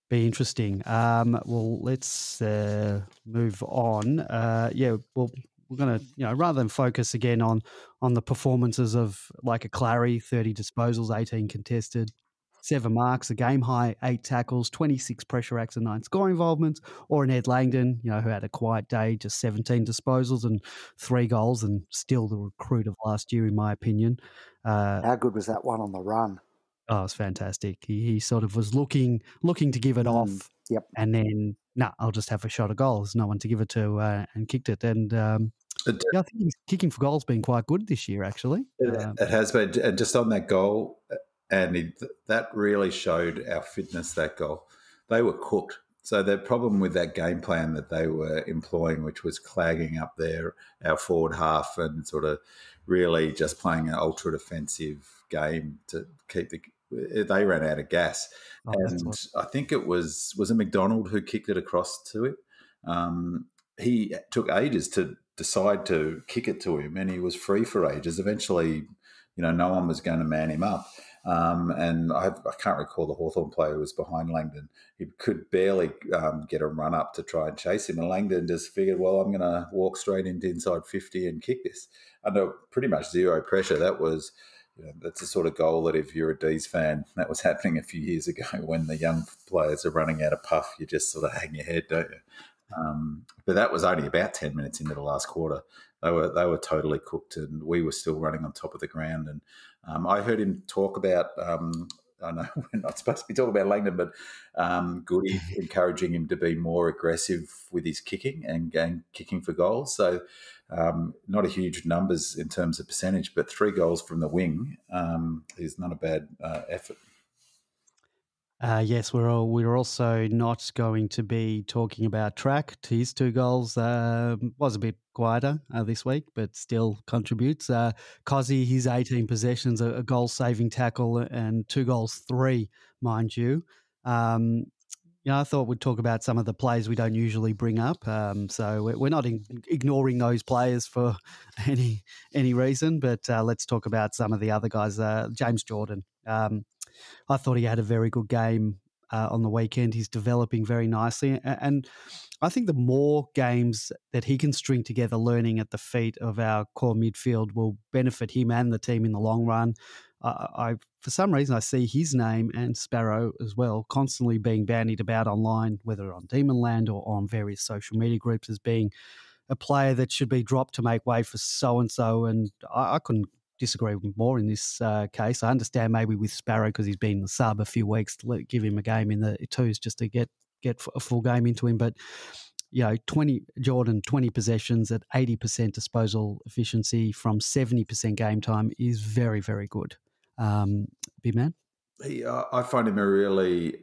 Be interesting. Well, let's move on. We're going to, rather than focus again on the performances of like a Clary, 30 disposals, 18 contested, 7 marks, a game high, 8 tackles, 26 pressure acts and 9 score involvements, or an Ed Langdon, who had a quiet day, just 17 disposals and 3 goals, and still the recruit of last year, in my opinion. How good was that one on the run? Oh, it's fantastic. He sort of was looking to give it off. Yep. And then, I'll just have a shot of goal. There's no one to give it to, and kicked it. And I think his kicking for goal's been quite good this year, actually. It has been. And just on that goal, and that really showed our fitness, that goal. They were cooked. So the problem with that game plan that they were employing, which was clagging up our forward half and sort of really just playing an ultra defensive game to keep they ran out of gas. I think it was it McDonald who kicked it across to him. He took ages to decide to kick it to him, and he was free for ages. Eventually, no one was going to man him up. And I can't recall the Hawthorn player who was behind Langdon. He could barely get a run up to try and chase him. And Langdon just figured, well, I'm going to walk straight into inside 50 and kick this under pretty much 0 pressure. That was, that's the sort of goal that if you're a D's fan, that was happening a few years ago when the young players are running out of puff. You just sort of hang your head, don't you? But that was only about 10 minutes into the last quarter. They were totally cooked, and we were still running on top of the ground. And I heard him talk about, I know we're not supposed to be talking about Langdon, but Goody encouraging him to be more aggressive with his kicking and kicking for goals. So not a huge numbers in terms of percentage, but 3 goals from the wing is not a bad effort. Yes, we're also not going to be talking about Track. His 2 goals was a bit quieter this week, but still contributes. Cozzy, his 18 possessions, a goal-saving tackle, and 2 goals, 3, mind you. I thought we'd talk about some of the players we don't usually bring up. So we're not ignoring those players for any reason, but let's talk about some of the other guys. James Jordan. I thought he had a very good game on the weekend. He's developing very nicely. And I think the more games that he can string together learning at the feet of our core midfield will benefit him and the team in the long run. For some reason, I see his name and Sparrow as well constantly being bandied about online, whether on Demonland or on various social media groups, as being a player that should be dropped to make way for so-and-so. And I couldn't disagree more in this case. I understand maybe with Sparrow because he's been in the sub a few weeks to give him a game in the twos just to get a full game into him. But 20 possessions at 80% disposal efficiency from 70% game time is very, very good. Big man. I find him a really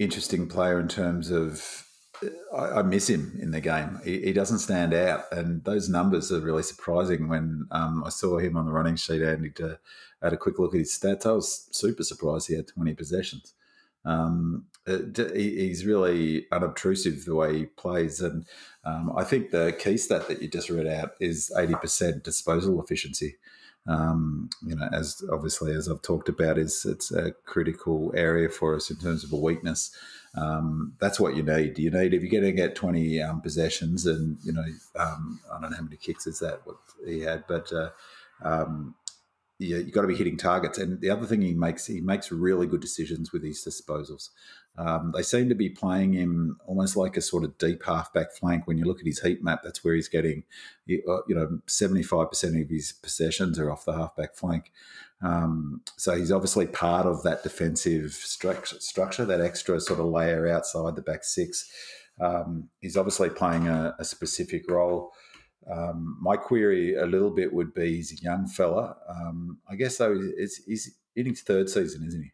interesting player in terms of I miss him in the game. He doesn't stand out, and those numbers are really surprising. When I saw him on the running sheet, Andy, to had a quick look at his stats, I was super surprised he had 20 possessions. He's really unobtrusive the way he plays, and I think the key stat that you just read out is 80% disposal efficiency. As obviously as I've talked about, it's a critical area for us in terms of a weakness. That's what you need. You need, if you're going to get 20 possessions, and I don't know how many kicks is that what he had, but you've got to be hitting targets. And the other thing he makes really good decisions with his disposals. They seem to be playing him almost like a sort of deep halfback flank. When you look at his heat map, that's where he's getting, 75% of his possessions are off the halfback flank. So he's obviously part of that defensive structure, that extra sort of layer outside the back six. He's obviously playing a specific role. My query a little bit would be he's a young fella. I guess, though, he's in his third season, isn't he?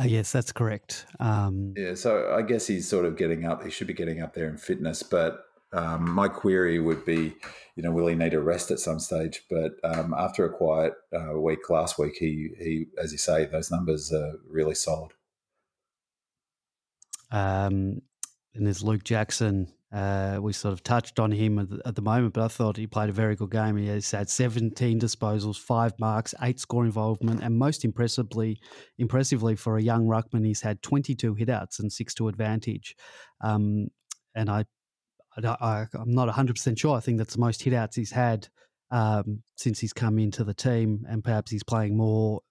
Yes, that's correct. Yeah, so I guess he's sort of getting up. He should be getting up there in fitness. But my query would be, will he need a rest at some stage? But after a quiet week last week, he, as you say, those numbers are really solid. And there's Luke Jackson. We sort of touched on him at the moment, but I thought he played a very good game. He has had 17 disposals, 5 marks, 8 score involvement, and most impressively for a young ruckman, he's had 22 hitouts and 6 to advantage. And I'm not 100% sure. I think that's the most hitouts he's had since he's come into the team, and perhaps he's playing more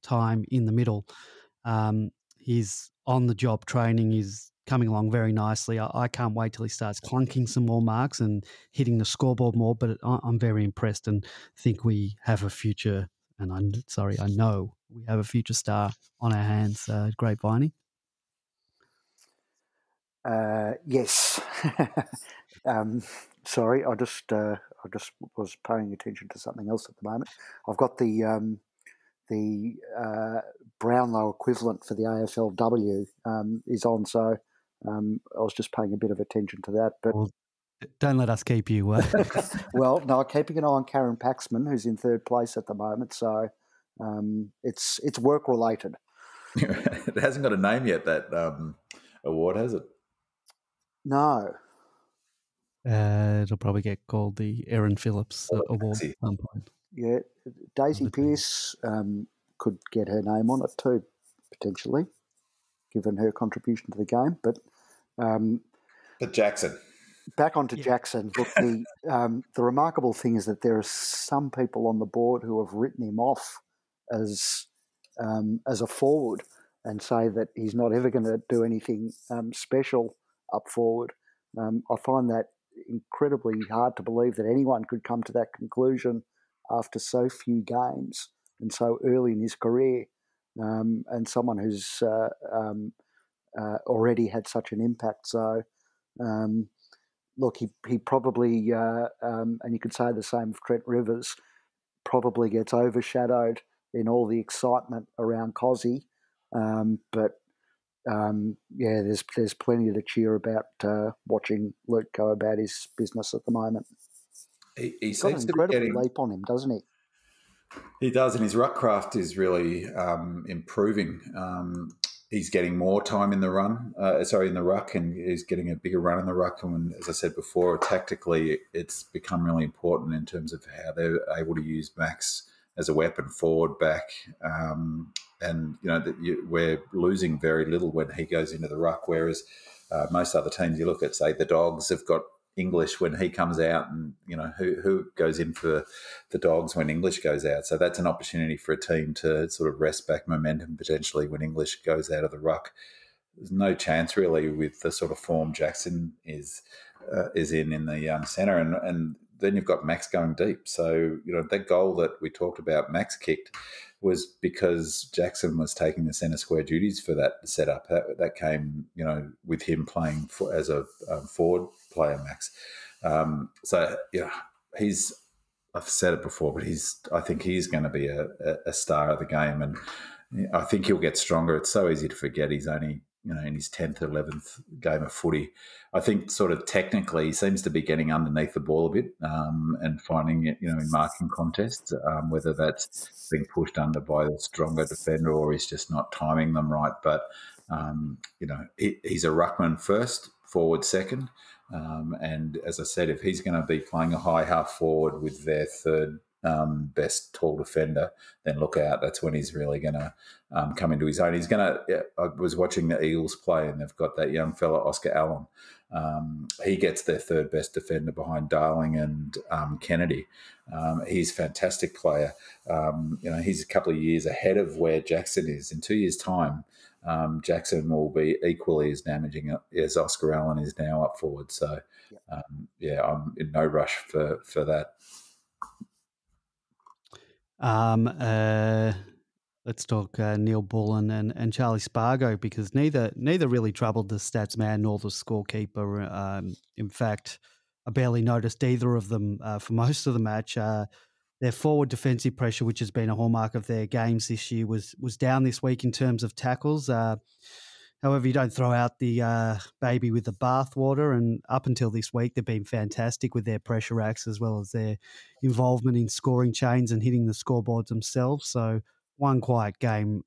time in the middle. He's on the job training. He's coming along very nicely. I can't wait till he starts clunking some more marks and hitting the scoreboard more, but I'm very impressed and think we have a future, and I know we have a future star on our hands. Great Viney. Yes. Sorry, I just was paying attention to something else at the moment. I've got the Brownlow equivalent for the AFLW is on, so I was just paying a bit of attention to that. But well, don't let us keep you. Well, no, keeping an eye on Karen Paxman, who's in third place at the moment. So it's work related. It hasn't got a name yet, that award, has it? No. It'll probably get called the Erin Phillips Award at some point. Yeah, Daisy Pearce could get her name on it too, potentially, given her contribution to the game. But Jackson. Back onto Jackson. Look, the remarkable thing is that there are some people on the board who have written him off as a forward and say that he's not ever going to do anything special up forward. I find that incredibly hard to believe that anyone could come to that conclusion after so few games and so early in his career, and someone who's already had such an impact. So, look, he probably, and you could say the same of Trent Rivers, probably gets overshadowed in all the excitement around Cozzy. But there's plenty to cheer about watching Luke go about his business at the moment. He got an incredible leap on him, doesn't he? He does, and his ruck craft is really improving. He's getting more time in the ruck, and he's getting a bigger run in the ruck. And as I said before, tactically, it's become really important in terms of how they're able to use Max as a weapon forward, back. And, we're losing very little when he goes into the ruck, whereas most other teams, you look at, say, the Dogs have got English when he comes out, and, who goes in for the Dogs when English goes out. So that's an opportunity for a team to sort of wrest back momentum potentially when English goes out of the ruck. There's no chance really with the sort of form Jackson is in the centre, and then you've got Max going deep. So, that goal that we talked about Max kicked was because Jackson was taking the centre square duties for that setup. That came, with him playing as a forward player, Max. I've said it before, but I think he's going to be a star of the game, and I think he'll get stronger. It's so easy to forget he's only, in his 10th, 11th game of footy. I think sort of technically he seems to be getting underneath the ball a bit and finding it, in marking contests, whether that's being pushed under by a stronger defender or he's just not timing them right. But, he's a ruckman first, forward second. And as I said, if he's going to be playing a high half forward with their third best tall defender, then look out. That's when he's really going to come into his own. He's going to. Yeah, I was watching the Eagles play, and they've got that young fella, Oscar Allen. He gets their third best defender behind Darling and Kennedy. He's a fantastic player. He's a couple of years ahead of where Jackson is. In 2 years' time, Jackson will be equally as damaging as Oscar Allen is now up forward. So, I'm in no rush for that. Let's talk Neil Bullen and Charlie Spargo, because neither really troubled the stats man nor the scorekeeper. In fact, I barely noticed either of them for most of the match. Their forward defensive pressure, which has been a hallmark of their games this year, was down this week in terms of tackles. However, you don't throw out the baby with the bathwater, and up until this week, they've been fantastic with their pressure acts as well as their involvement in scoring chains and hitting the scoreboards themselves. So one quiet game,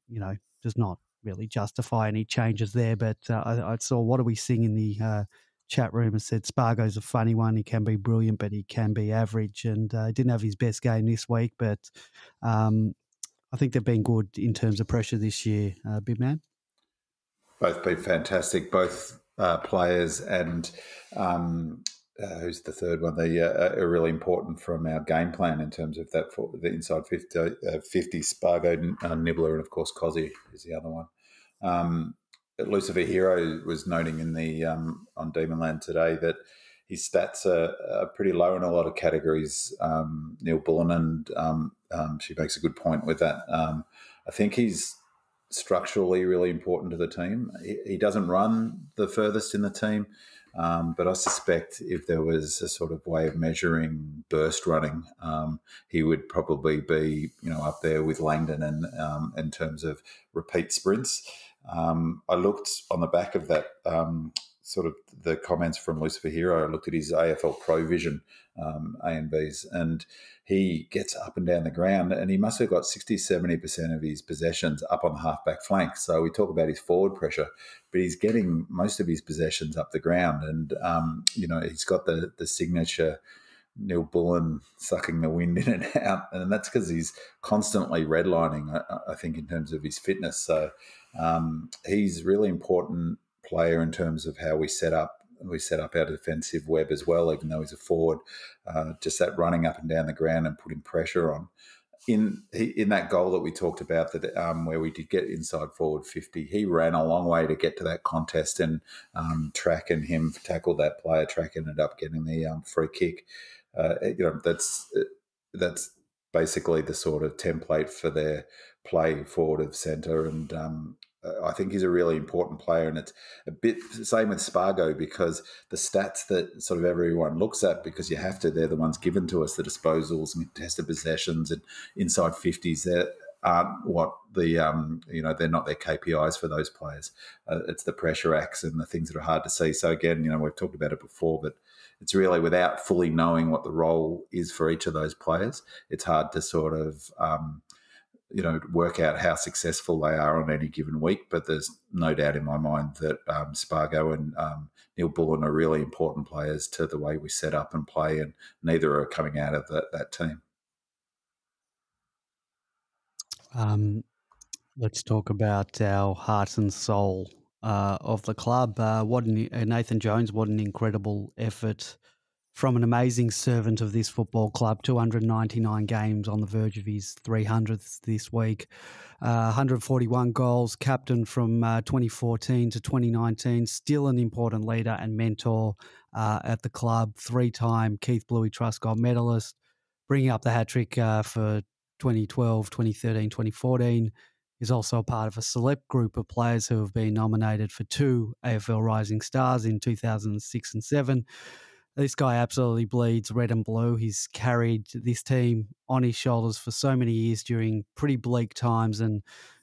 does not really justify any changes there. But I saw What Are We Seeing in the chat room and said Spargo's a funny one. He can be brilliant, but he can be average, and he didn't have his best game this week. But I think they've been good in terms of pressure this year, Big Man. Both been fantastic, both players, and who's the third one? They are really important from our game plan in terms of that for the inside 50 Spargo, Nibbler, and of course Cozzy is the other one. Lucifer Hero was noting in the on Demonland today that his stats are pretty low in a lot of categories. Neil Bullen, and she makes a good point with that. I think he's structurally really important to the team. He doesn't run the furthest in the team, but I suspect if there was a sort of way of measuring burst running, he would probably be up there with Langdon and in terms of repeat sprints. I looked on the back of that sort of the comments from Lucifer Hero. I looked at his AFL Pro Vision A&Bs, and he gets up and down the ground, and he must have got 60-70% of his possessions up on the halfback flank. So we talk about his forward pressure, but he's getting most of his possessions up the ground, and he's got the signature Neil Bullen sucking the wind in and out, and that's because he's constantly redlining, I think, in terms of his fitness. So he's really important player in terms of how we set up our defensive web as well, even though he's a forward. Just that running up and down the ground and putting pressure on. In that goal that we talked about, that where we did get inside forward 50, he ran a long way to get to that contest, and Track and him tackled that player. Track ended up getting the free kick. That's basically the sort of template for their play forward of centre, and I think he's a really important player, and it's a bit the same with Spargo, because the stats that sort of everyone looks at, because you have to, they're the ones given to us, the disposals and contested possessions and inside 50s, they aren't what the, they're not their KPIs for those players. It's the pressure acts and the things that are hard to see. So again, we've talked about it before, but it's really without fully knowing what the role is for each of those players, it's hard to sort of work out how successful they are on any given week. But there's no doubt in my mind that Spargo and Neil Bullen are really important players to the way we set up and play, and neither are coming out of that team. Let's talk about our heart and soul of the club. Nathan Jones, what an incredible effort from an amazing servant of this football club. 299 games, on the verge of his 300th this week. 141 goals, captain from 2014 to 2019. Still an important leader and mentor at the club. 3-time Keith Bluey Trust Gold medalist, bringing up the hat-trick for 2012, 2013, 2014. He's also a part of a select group of players who have been nominated for 2 AFL Rising Stars in 2006 and 7. This guy absolutely bleeds red and blue. He's carried this team on his shoulders for so many years during pretty bleak times, and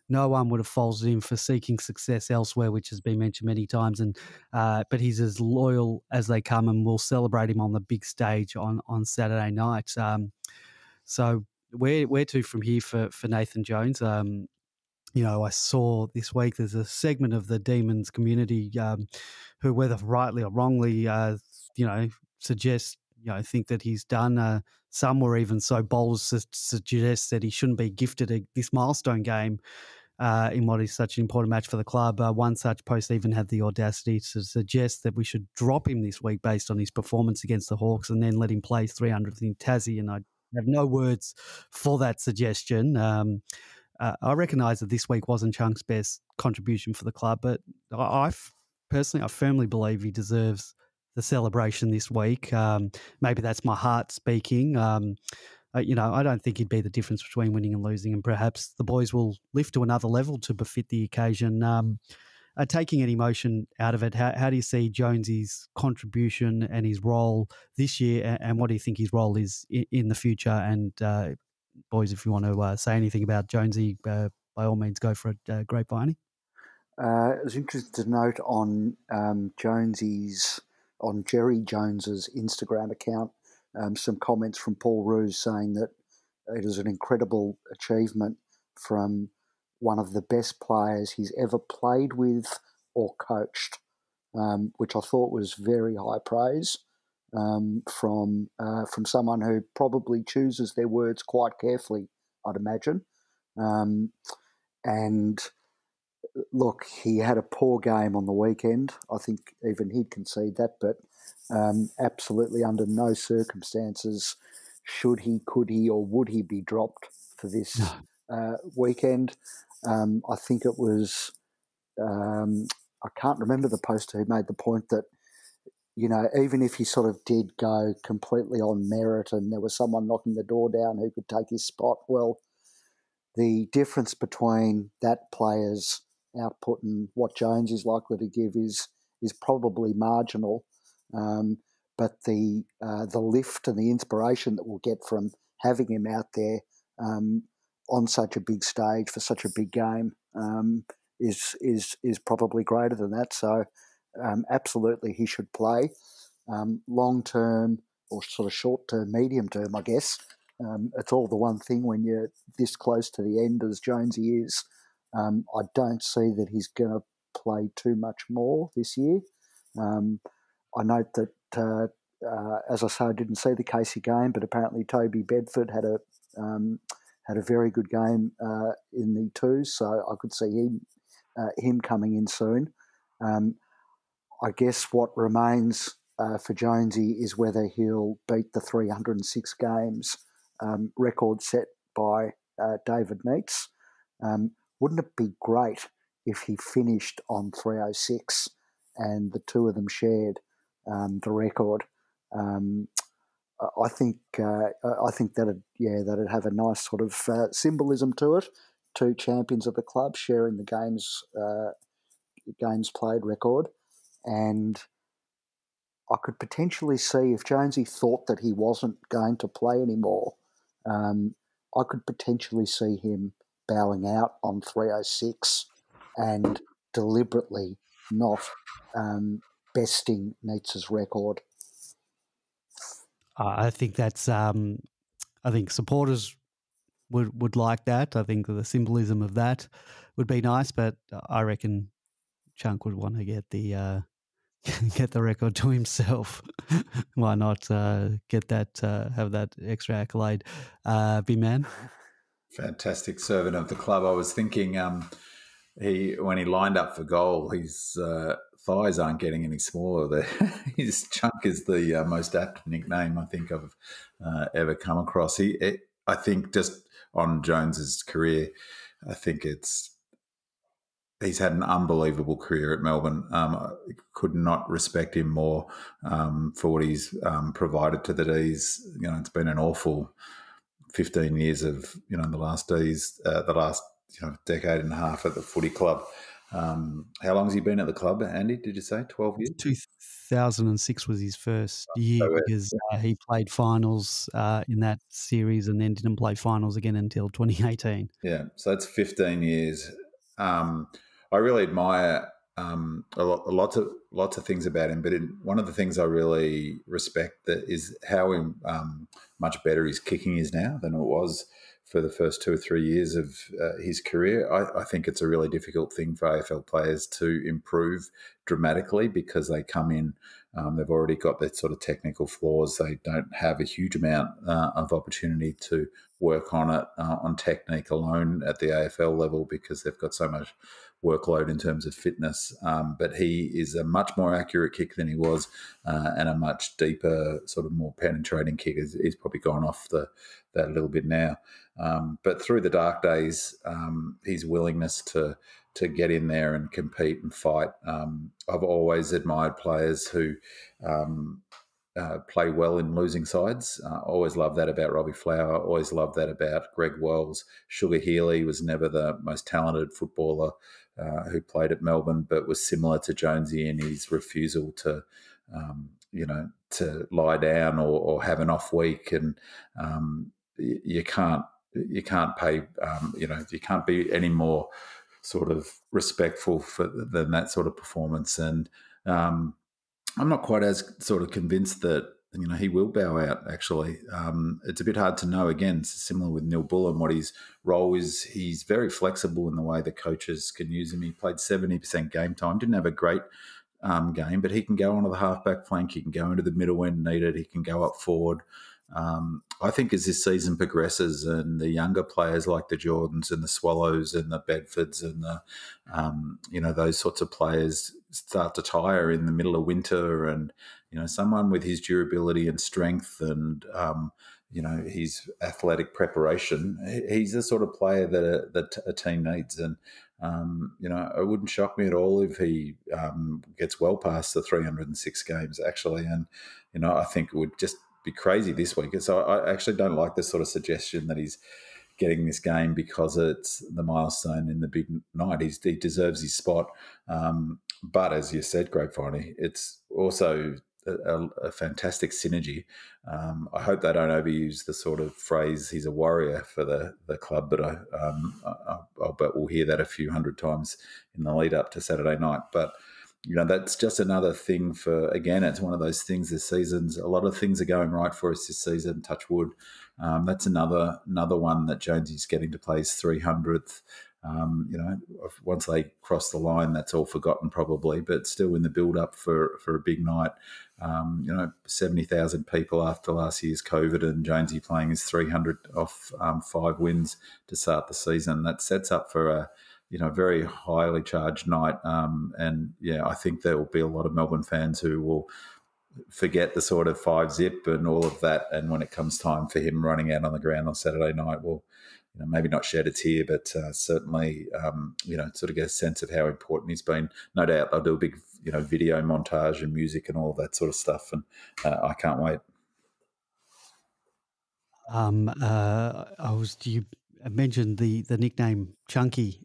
no one would have faulted him for seeking success elsewhere, which has been mentioned many times. And but he's as loyal as they come, and we'll celebrate him on the big stage on Saturday night. So where to from here for Nathan Jones? I saw this week there's a segment of the Demons community who, whether rightly or wrongly, suggest think that he's done. Some were even so bold as to suggest that he shouldn't be gifted this milestone game in what is such an important match for the club. One such post even had the audacity to suggest that we should drop him this week based on his performance against the Hawks and then let him play 300th in Tassie. And I have no words for that suggestion. I recognise that this week wasn't Chunk's best contribution for the club, but I firmly believe he deserves the celebration this week. Maybe that's my heart speaking. I don't think he'd be the difference between winning and losing, and perhaps the boys will lift to another level to befit the occasion. Taking any emotion out of it, how do you see Jonesy's contribution and his role this year, and what do you think his role is in the future? And boys, if you want to say anything about Jonesy, by all means, go for it, Grapevine. It was interesting to note on Jerry Jones's Instagram account, some comments from Paul Roos saying that it is an incredible achievement from one of the best players he's ever played with or coached, which I thought was very high praise from someone who probably chooses their words quite carefully, I'd imagine. And look, he had a poor game on the weekend. I think even he'd concede that, but absolutely under no circumstances should he, could he, or would he be dropped for this weekend. I think it was, I can't remember the poster who made the point that, even if he sort of did go completely on merit and there was someone knocking the door down who could take his spot, well, the difference between that player's output and what Jones is likely to give is probably marginal. But the lift and the inspiration that we'll get from having him out there on such a big stage for such a big game is probably greater than that. So absolutely he should play. Long term or sort of short term, medium term, I guess. It's all the one thing when you're this close to the end as Jonesy is. I don't see that he's going to play too much more this year. I note that, as I say, I didn't see the Casey game, but apparently Toby Bedford had a very good game in the twos, so I could see him coming in soon. I guess what remains for Jonesy is whether he'll beat the 306 games record set by David Neitz. Wouldn't it be great if he finished on 306 and the two of them shared the record? I think that'd have a nice sort of symbolism to it. Two champions of the club sharing the games played record, and I could potentially see if Jonesy thought that he wasn't going to play anymore. I could potentially see him bowing out on 306 and deliberately not besting Neitz's record. I think that's. I think supporters would like that. I think the symbolism of that would be nice, but I reckon Chunk would want to get the record to himself. Why not get that? Have that extra accolade, B-Man. Fantastic servant of the club. I was thinking when he lined up for goal, his thighs aren't getting any smaller. His Chunk is the most apt nickname I think I've ever come across. I think just on Jones's career, I think he's had an unbelievable career at Melbourne. Could not respect him more for what he's provided to the D's. It's been an awful 15 years of the last decade and a half at the footy club. How long has he been at the club, Andy? Did you say 12 years? 2006 was his first year because he played finals in that series and then didn't play finals again until 2018. Yeah, so that's 15 years. I really admire lots of things about him, but one of the things I really respect is how much better his kicking is now than it was for the first 2 or 3 years of his career. I think it's a really difficult thing for AFL players to improve dramatically because they come in They've already got that sort of technical flaws. They don't have a huge amount of opportunity to work on it on technique alone at the AFL level because they've got so much workload in terms of fitness. But he is a much more accurate kick than he was and a much deeper, sort of more penetrating kick. He's probably gone off that a little bit now. But through the dark days, his willingness to get in there and compete and fight. I've always admired players who play well in losing sides. Always loved that about Robbie Flower. Always loved that about Greg Wells. Sugar Healy was never the most talented footballer who played at Melbourne, but was similar to Jonesy in his refusal to, to lie down or have an off week. And you can't pay, you can't be any more sort of respectful than that sort of performance. And I'm not quite as sort of convinced that he will bow out. Actually, it's a bit hard to know. Again, it's similar with Neil Bullen. What his role is, he's very flexible in the way the coaches can use him. He played 70% game time. Didn't have a great game, but he can go onto the halfback flank. He can go into the middle when needed. He can go up forward. I think as this season progresses and the younger players like the Jordans and the Swallows and the Bedfords and the, those sorts of players start to tire in the middle of winter and, someone with his durability and strength and, his athletic preparation, he's the sort of player that a team needs. And, it wouldn't shock me at all if he gets well past the 306 games, actually. And, I think it would just be crazy this week. So I actually don't like this sort of suggestion that he's getting this game because it's the milestone in the big night. He deserves his spot. But as you said, Grapevine, it's also a fantastic synergy. I hope they don't overuse the sort of phrase "he's a warrior" for the club, but I'll bet we'll hear that a few hundred times in the lead up to Saturday night. But that's just another thing it's one of those things this season. A lot of things are going right for us this season, touch wood. That's another one that Jonesy's getting to play his 300th. Once they cross the line, that's all forgotten probably, but still in the build-up for a big night. 70,000 people after last year's COVID and Jonesy playing his 300 off 5 wins to start the season. That sets up for a very highly charged night. I think there will be a lot of Melbourne fans who will forget the sort of 5-zip and all of that. And when it comes time for him running out on the ground on Saturday night, will maybe not shed a tear, but certainly, sort of get a sense of how important he's been. No doubt they'll do a big, video montage and music and all of that sort of stuff. And I can't wait. You mentioned the nickname Chunky.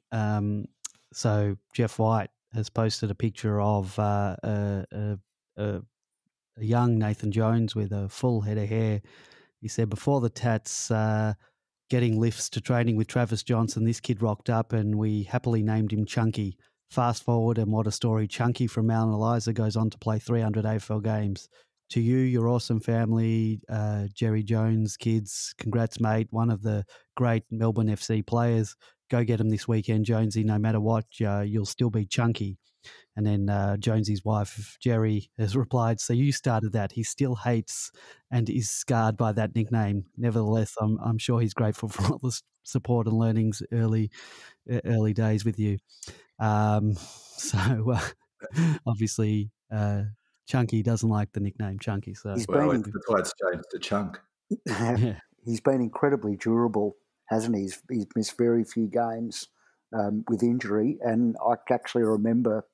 So Jeff White has posted a picture of a young Nathan Jones with a full head of hair. He said, before the Tats getting lifts to training with Travis Johnson, this kid rocked up and we happily named him Chunky. Fast forward, and what a story. Chunky from Mount Eliza goes on to play 300 AFL games. To you, your awesome family, Jerry Jones, kids, congrats, mate. One of the great Melbourne FC players. Go get him this weekend, Jonesy. No matter what, you'll still be Chunky. And then Jonesy's wife, Jerry, has replied, so you started that. He still hates and is scarred by that nickname. Nevertheless, I'm sure he's grateful for all the support and learnings early days with you. Obviously, Chunky doesn't like the nickname Chunky. So that's why it's changed to Chunk. Yeah. He's been incredibly durable, hasn't he? He's missed very few games with injury, and I actually remember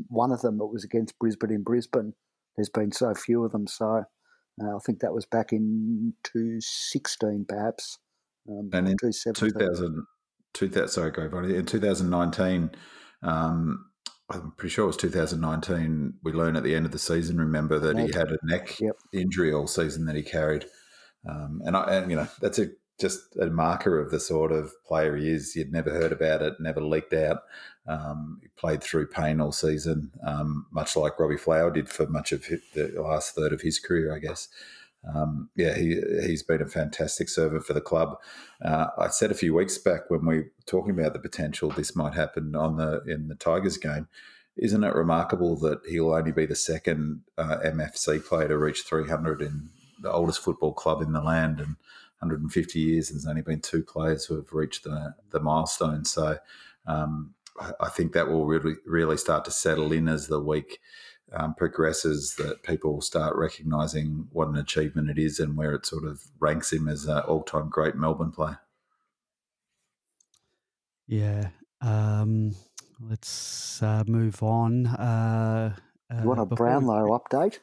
one of them that was against Brisbane in Brisbane. There's been so few of them, so I think that was back in 2016, perhaps. And in 2019, I'm pretty sure it was 2019, we learned at the end of the season, remember, that he had a neck injury all season that he carried. That's just a marker of the sort of player he is. You'd never heard about it, never leaked out. He played through pain all season, much like Robbie Flower did for much of the last third of his career, I guess. He's been a fantastic servant for the club. I said a few weeks back when we were talking about the potential this might happen in the Tigers game, isn't it remarkable that he'll only be the second MFC player to reach 300 in the oldest football club in the land, and 150 years, there's only been 2 players who have reached the milestone. So I think that will really start to settle in as the week progresses, that people will start recognising what an achievement it is and where it sort of ranks him as an all-time great Melbourne player. Yeah. Let's move on. You want a Brownlow update?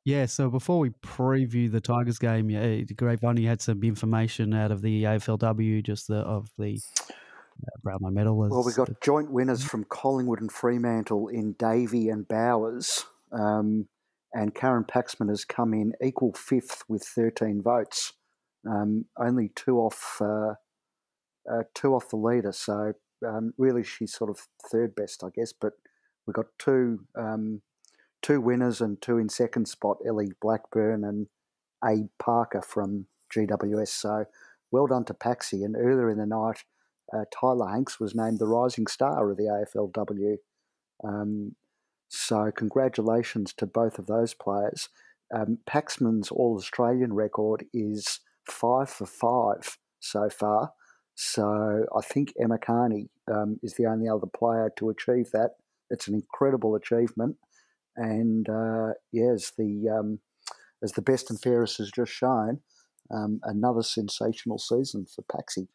Yeah, so before we preview the Tigers game, Grave only had some information out of the AFLW, just of the Brownlow medal. Well, we got joint winners from Collingwood and Fremantle in Davey and Bowers, and Karen Paxman has come in equal 5th with 13 votes, only 2 off the leader. So really, she's sort of third best, I guess. But we got two winners and 2 in second spot, Ellie Blackburn and Abe Parker from GWS. So well done to Paxi. And earlier in the night, Tyler Hanks was named the rising star of the AFLW. So congratulations to both of those players. Paxman's All-Australian record is 5 for 5 so far. So I think Emma Carney is the only other player to achieve that. It's an incredible achievement. And as the best and fairest has just shown, another sensational season for Paxi.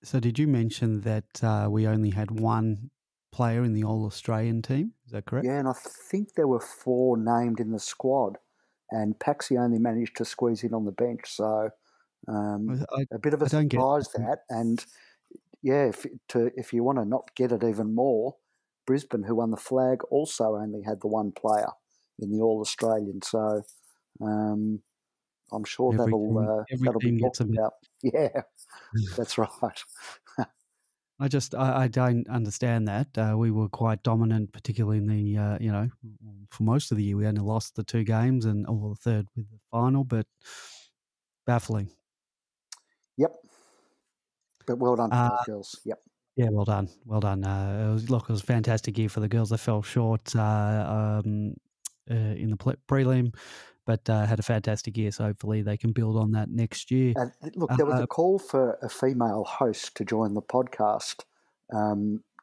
So did you mention that we only had one player in the All-Australian team? Is that correct? Yeah, and I think there were 4 named in the squad, and Paxi only managed to squeeze in on the bench. So a bit of a surprise that. And yeah, if you want to not get it even more, Brisbane, who won the flag, also only had the one player in the All-Australian. So I'm sure that'll be talked about. Yeah, that's right. I don't understand that. We were quite dominant, particularly in the for most of the year. We only lost the 2 games and the third with the final, but baffling. Yep. But well done to those girls. Yep. Yeah, well done. It was a fantastic year for the girls. They fell short in the prelim, but had a fantastic year. So hopefully they can build on that next year. Look, there was a call for a female host to join the podcast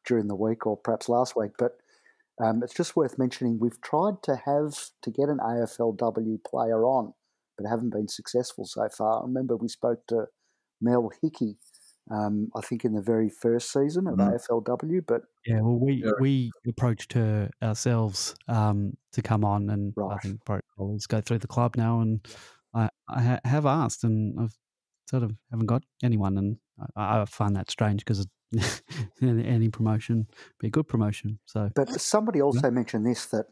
during the week, or perhaps last week. But it's just worth mentioning we've tried to get an AFLW player on, but haven't been successful so far. I remember we spoke to Mel Hickey, I think in the very first season of AFLW. But yeah, well, we approached her ourselves to come on, and I think protocols go through the club now, and I have asked, and I've sort of haven't got anyone, and I find that strange because any promotion be a good promotion. So, but somebody also mentioned this, that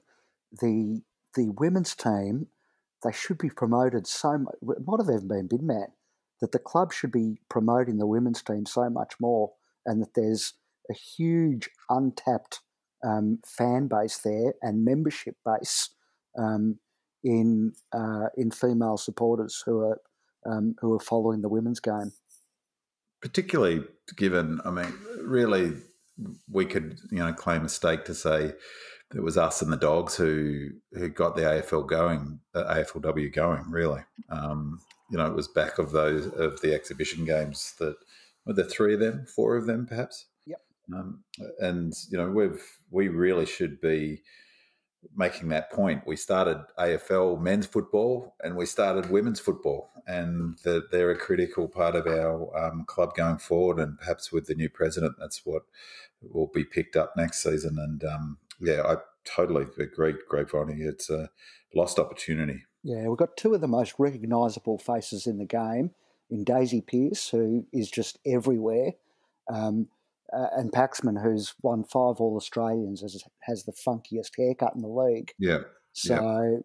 the women's team, they should be promoted so much. It might have even been Big Man, that the club should be promoting the women's team so much more, and that there's a huge untapped fan base there and membership base in female supporters who are following the women's game. Particularly given, I mean, really, we could claim a stake to say it was us and the Dogs who got the AFLW going. Really, it was back of the exhibition games that were there 3 of them, 4 of them, perhaps. Yep. And we really should be making that point. We started AFL men's football and we started women's football, and they're a critical part of our club going forward. And perhaps with the new president, that's what will be picked up next season. And I totally agree, Grapevine. It's a lost opportunity. Yeah, we've got 2 of the most recognisable faces in the game in Daisy Pearce, who is just everywhere, and Paxman, who's won 5 All-Australians, has the funkiest haircut in the league. Yeah. So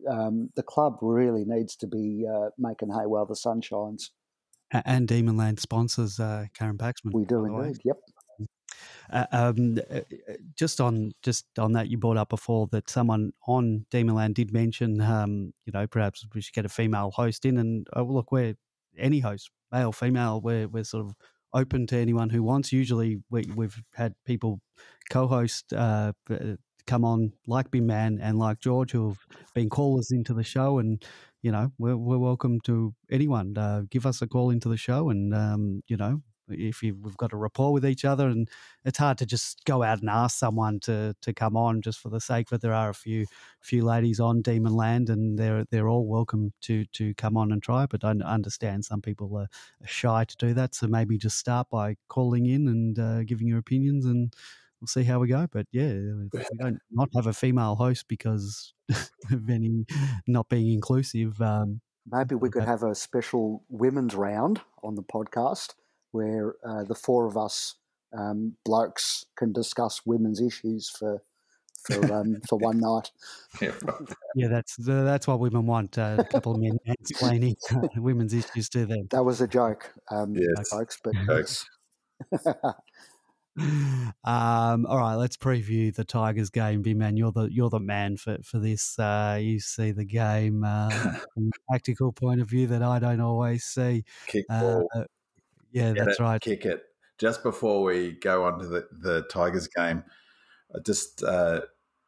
the club really needs to be making hay while the sun shines. And Demonland sponsors Karen Paxman. We do indeed, yep. Just on that, you brought up before that someone on Demonland did mention, perhaps we should get a female host in. And look, we're any host, male, female, we're sort of open to anyone who wants. Usually, we've had people co-host come on, like Bin Man and like George, who have been callers into the show, and we're welcome to anyone. Give us a call into the show, and if we've got a rapport with each other, and it's hard to just go out and ask someone to come on just for the sake of it. There are a few ladies on Demon Land, and they're all welcome to come on and try. But I understand some people are shy to do that, so maybe just start by calling in and giving your opinions, and we'll see how we go. But yeah, we don't not have a female host because of any not being inclusive. Maybe we could have a special women's round on the podcast where the four of us blokes can discuss women's issues for one night. Yeah, that's what women want. A couple of men explaining women's issues to them. That was a joke, yes. folks. But all right, let's preview the Tigers game. B-Man, you're the man for this. You see the game from a tactical point of view that I don't always see. Kick ball. Yeah, that's right. Kick it. Just before we go on to the Tigers game, just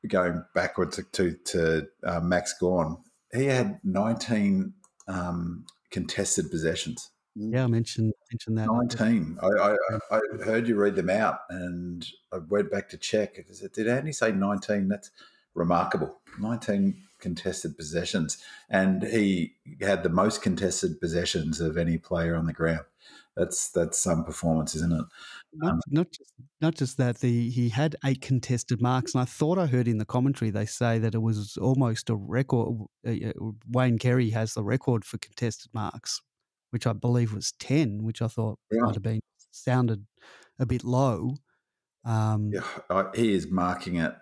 going backwards to Max Gawn, he had 19 contested possessions. Yeah, I mentioned that. 19. I heard you read them out, and I went back to check. Did Andy say 19? That's remarkable. 19 contested possessions, and he had the most contested possessions of any player on the ground. That's some performance, isn't it? Not just that. He had 8 contested marks, and I thought I heard in the commentary they say that it was almost a record. Wayne Carey has the record for contested marks, which I believe was 10, which I thought might have sounded a bit low. He is marking it,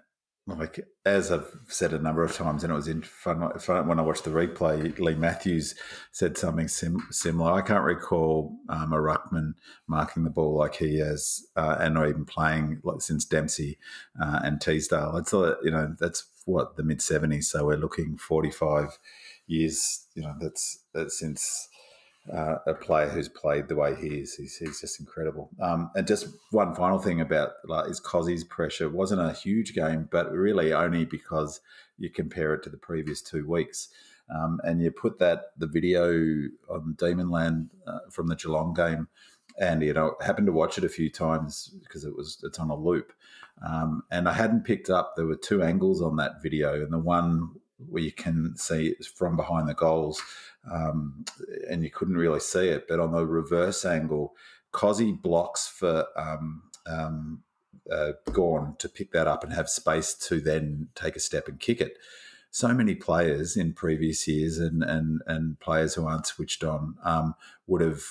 like, as I've said a number of times, and it was in fun when I watched the replay. Lee Matthews said something similar. I can't recall a ruckman marking the ball like he has, and not even playing since Dempsey and Teasdale. That's what, the mid-70s. So we're looking 45 years. That's since. A player who's played the way he is. He's just incredible. And just one final thing about is Cossey's pressure. It wasn't a huge game, but really only because you compare it to the previous 2 weeks. And you put the video on Demon Land from the Geelong game, and I happened to watch it a few times because it's on a loop. And I hadn't picked up, there were 2 angles on that video, and the one where you can see it's from behind the goals, and you couldn't really see it. But on the reverse angle, Cossey blocks for Gawn to pick that up and have space to then take a step and kick it. So many players in previous years and players who aren't switched on would have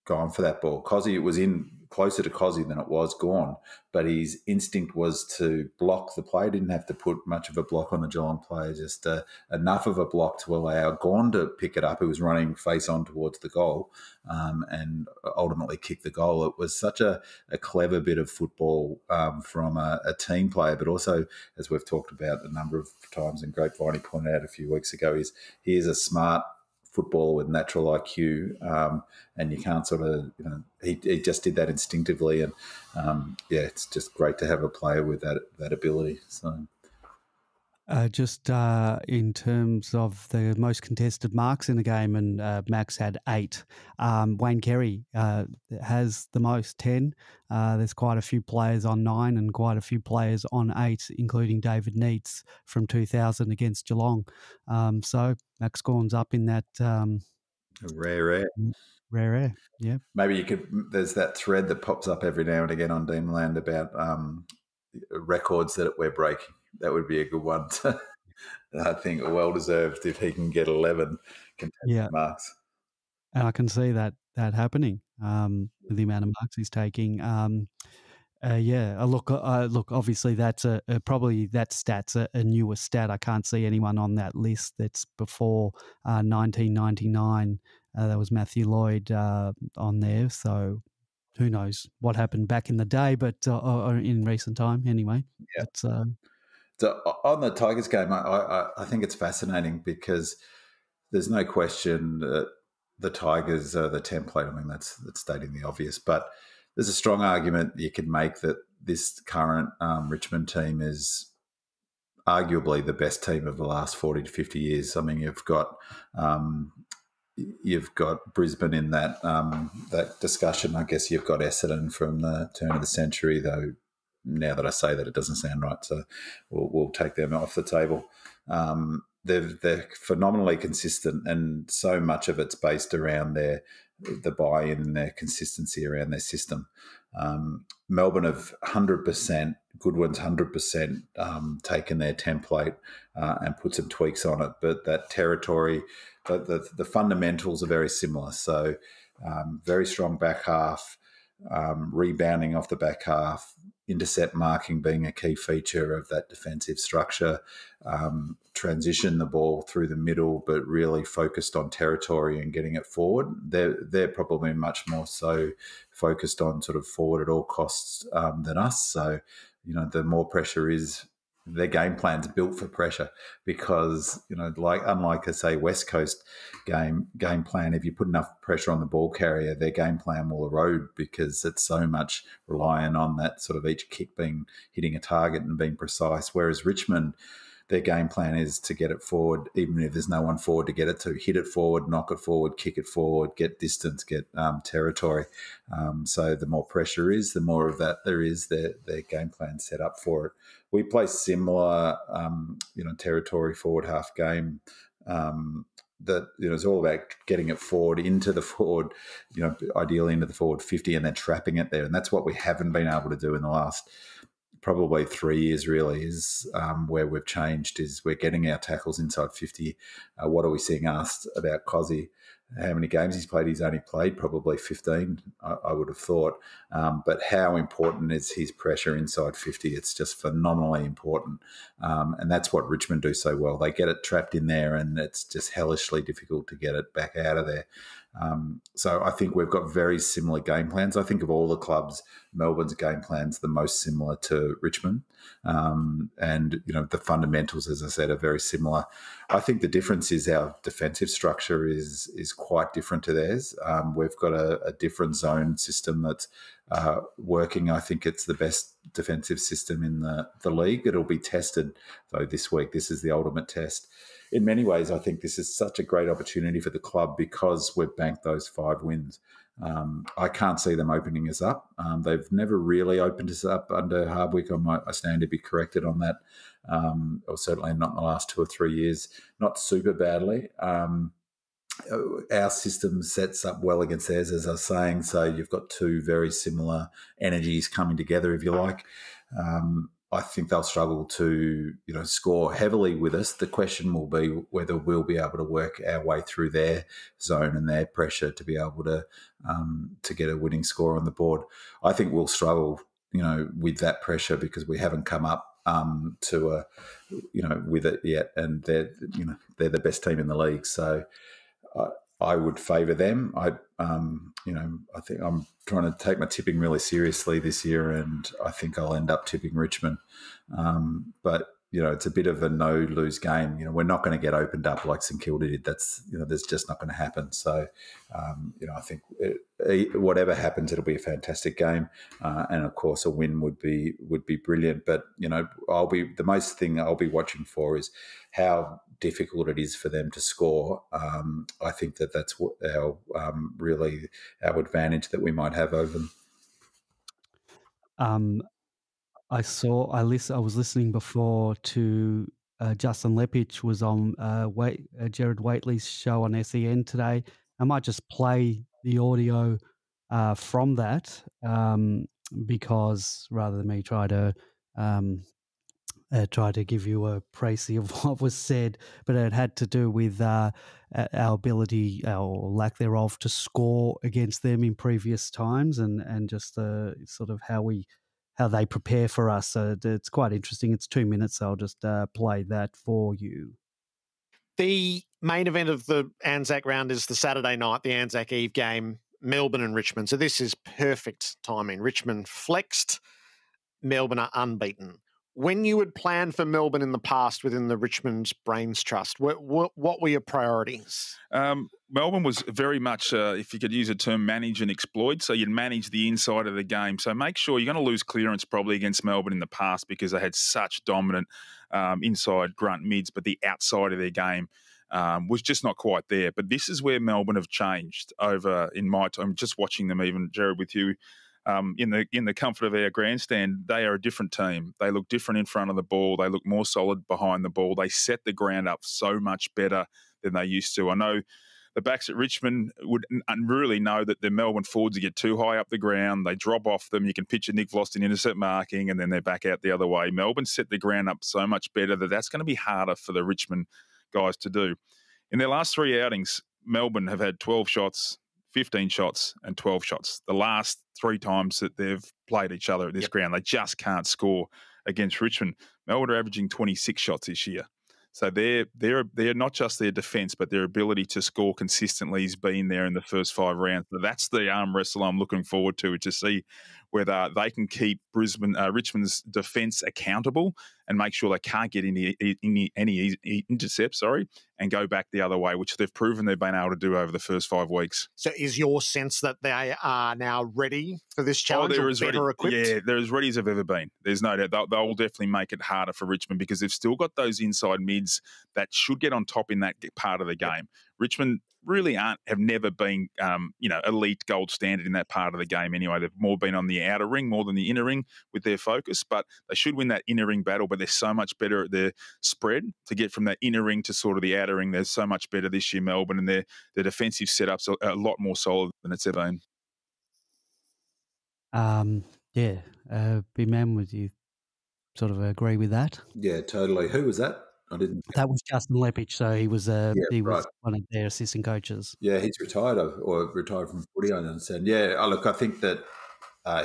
gone for that ball. Cossey, it was in closer to Cossey than it was Gawn, but his instinct was to block the play. Didn't have to put much of a block on the Geelong player, just enough of a block to allow Gawn to pick it up, who was running face on towards the goal, and ultimately kick the goal. It was such a clever bit of football from a team player, but also, as we've talked about a number of times, and Grapevine pointed out a few weeks ago, he is a smart footballer with natural IQ, and you can't sort of, he just did that instinctively, and it's just great to have a player with that ability. So, just in terms of the most contested marks in the game, and Max had 8. Wayne Carey has the most, 10. There's quite a few players on 9 and quite a few players on 8, including David Neitz from 2000 against Geelong. So Max Gawn's up in that rare. Yeah. Maybe you could. There's that thread that pops up every now and again on Demonland about records that we're breaking. That would be a good one. I think well deserved if he can get 11 contested marks. And I can see that happening with the amount of marks he's taking. Look. Obviously, that's probably that stat's a newer stat. I can't see anyone on that list that's before 1999. There was Matthew Lloyd on there. So who knows what happened back in the day, but or in recent time anyway. Yeah. So on the Tigers game, I think it's fascinating because there's no question that the Tigers are the template. I mean, that's stating the obvious, but there's a strong argument you could make that this current Richmond team is arguably the best team of the last 40 to 50 years. I mean, you've got Brisbane in that discussion. I guess you've got Essendon from the turn of the century, though. Now that I say that, it doesn't sound right, so we'll take them off the table. They're phenomenally consistent, and so much of it's based around the buy-in and their consistency around their system. Melbourne have 100%, Goodwin's 100% taken their template and put some tweaks on it, but that territory, the fundamentals are very similar. So very strong back half, rebounding off the back half, intercept marking being a key feature of that defensive structure, transition the ball through the middle, but really focused on territory and getting it forward. They're probably much more so focused on sort of forward at all costs than us. So, the more pressure is, their game plan's built for pressure because, unlike I say West Coast game plan, if you put enough pressure on the ball carrier, their game plan will erode because it's so much relying on that sort of each kick hitting a target and being precise. Whereas Richmond, their game plan is to get it forward, even if there's no one forward to get it to. Hit it forward, knock it forward, kick it forward, get distance, get territory. So the more pressure is, the more of that there is. Their game plan set up for it. We play similar, territory forward half game. That it's all about getting it forward into the forward, ideally into the forward 50, and then trapping it there. And that's what we haven't been able to do in the last probably 3 years, really, is where we've changed, is we're getting our tackles inside 50. What are we seeing asked about Cozzy? How many games he's played? He's only played probably 15, I would have thought. But how important is his pressure inside 50? It's just phenomenally important. And that's what Richmond do so well. They get it trapped in there, and it's just hellishly difficult to get it back out of there. So I think we've got very similar game plans. I think of all the clubs, Melbourne's game plan's the most similar to Richmond. And, the fundamentals, as I said, are very similar. I think the difference is our defensive structure is quite different to theirs. We've got a different zone system that's working. I think it's the best defensive system in the league. It'll be tested, though, this week. This is the ultimate test. In many ways, I think this is such a great opportunity for the club because we've banked those 5 wins. I can't see them opening us up. They've never really opened us up under Hardwick. I stand to be corrected on that, or certainly not in the last 2 or 3 years, not super badly. Our system sets up well against theirs, as I was saying, so you've got 2 very similar energies coming together, if you like. I think they'll struggle to, score heavily with us. The question will be whether we'll be able to work our way through their zone and their pressure to be able to get a winning score on the board. I think we'll struggle, with that pressure because we haven't come up to with it yet, and they're the best team in the league. So I would favour them. I think I'm trying to take my tipping really seriously this year, and I think I'll end up tipping Richmond. But it's a bit of a no-lose game. We're not going to get opened up like St Kilda did. That's that's just not going to happen. So I think whatever happens, it'll be a fantastic game, and of course a win would be brilliant. But the most thing I'll be watching for is how difficult it is for them to score. I think that's what our advantage that we might have over them. I was listening before to Justin Lepich was on Jared Waitley's show on SEN today. I might just play the audio from that because rather than me try to give you a précis of what was said, but it had to do with our ability or lack thereof to score against them in previous times, and just sort of how they prepare for us. So it's quite interesting. It's 2 minutes. So I'll just play that for you. The main event of the ANZAC round is the Saturday night, the ANZAC Eve game, Melbourne and Richmond. So this is perfect timing. Richmond flexed, Melbourne are unbeaten. When you would plan for Melbourne in the past within the Richmond Brains Trust, what were your priorities? Melbourne was very much, if you could use a term, manage and exploit. So you'd manage the inside of the game. So make sure you're going to lose clearance probably against Melbourne in the past because they had such dominant inside grunt mids, but the outside of their game was just not quite there. But this is where Melbourne have changed over in my time, just watching them, even, Jared, with you, in the comfort of our grandstand. They are a different team. They look different in front of the ball. They look more solid behind the ball. They set the ground up so much better than they used to. I know the backs at Richmond would really know that the Melbourne forwards get too high up the ground. They drop off them. You can picture Nick Vlost in intercept marking, and then they're back out the other way. Melbourne set the ground up so much better that's going to be harder for the Richmond guys to do. In their last 3 outings, Melbourne have had 12 shots, 15 shots and 12 shots. The last 3 times that they've played each other at this ground, they just can't score against Richmond. Melbourne are averaging 26 shots this year. So they're not just their defence, but their ability to score consistently has been there in the first 5 rounds. So that's the arm wrestle I'm looking forward to see whether they can keep Richmond's defence accountable and make sure they can't get any intercepts, and go back the other way, which they've proven they've been able to do over the first 5 weeks. So is your sense that they are now ready for this challenge, or better equipped? Yeah, they're as ready as they've ever been. There's no doubt. They'll definitely make it harder for Richmond because they've still got those inside mids that should get on top in that part of the game. Richmond really have never been, elite gold standard in that part of the game anyway. They've more been on the outer ring more than the inner ring with their focus, but they should win that inner ring battle, but they're so much better at their spread to get from that inner ring to sort of the outer ring. They're so much better this year, Melbourne, and their defensive setup's a lot more solid than it's ever been. Big man, would you sort of agree with that? Yeah, totally. Who was that? I didn't. That was Justin Lepich, so he was was one of their assistant coaches. Yeah, he's retired from footy, I understand. Yeah, look, I think that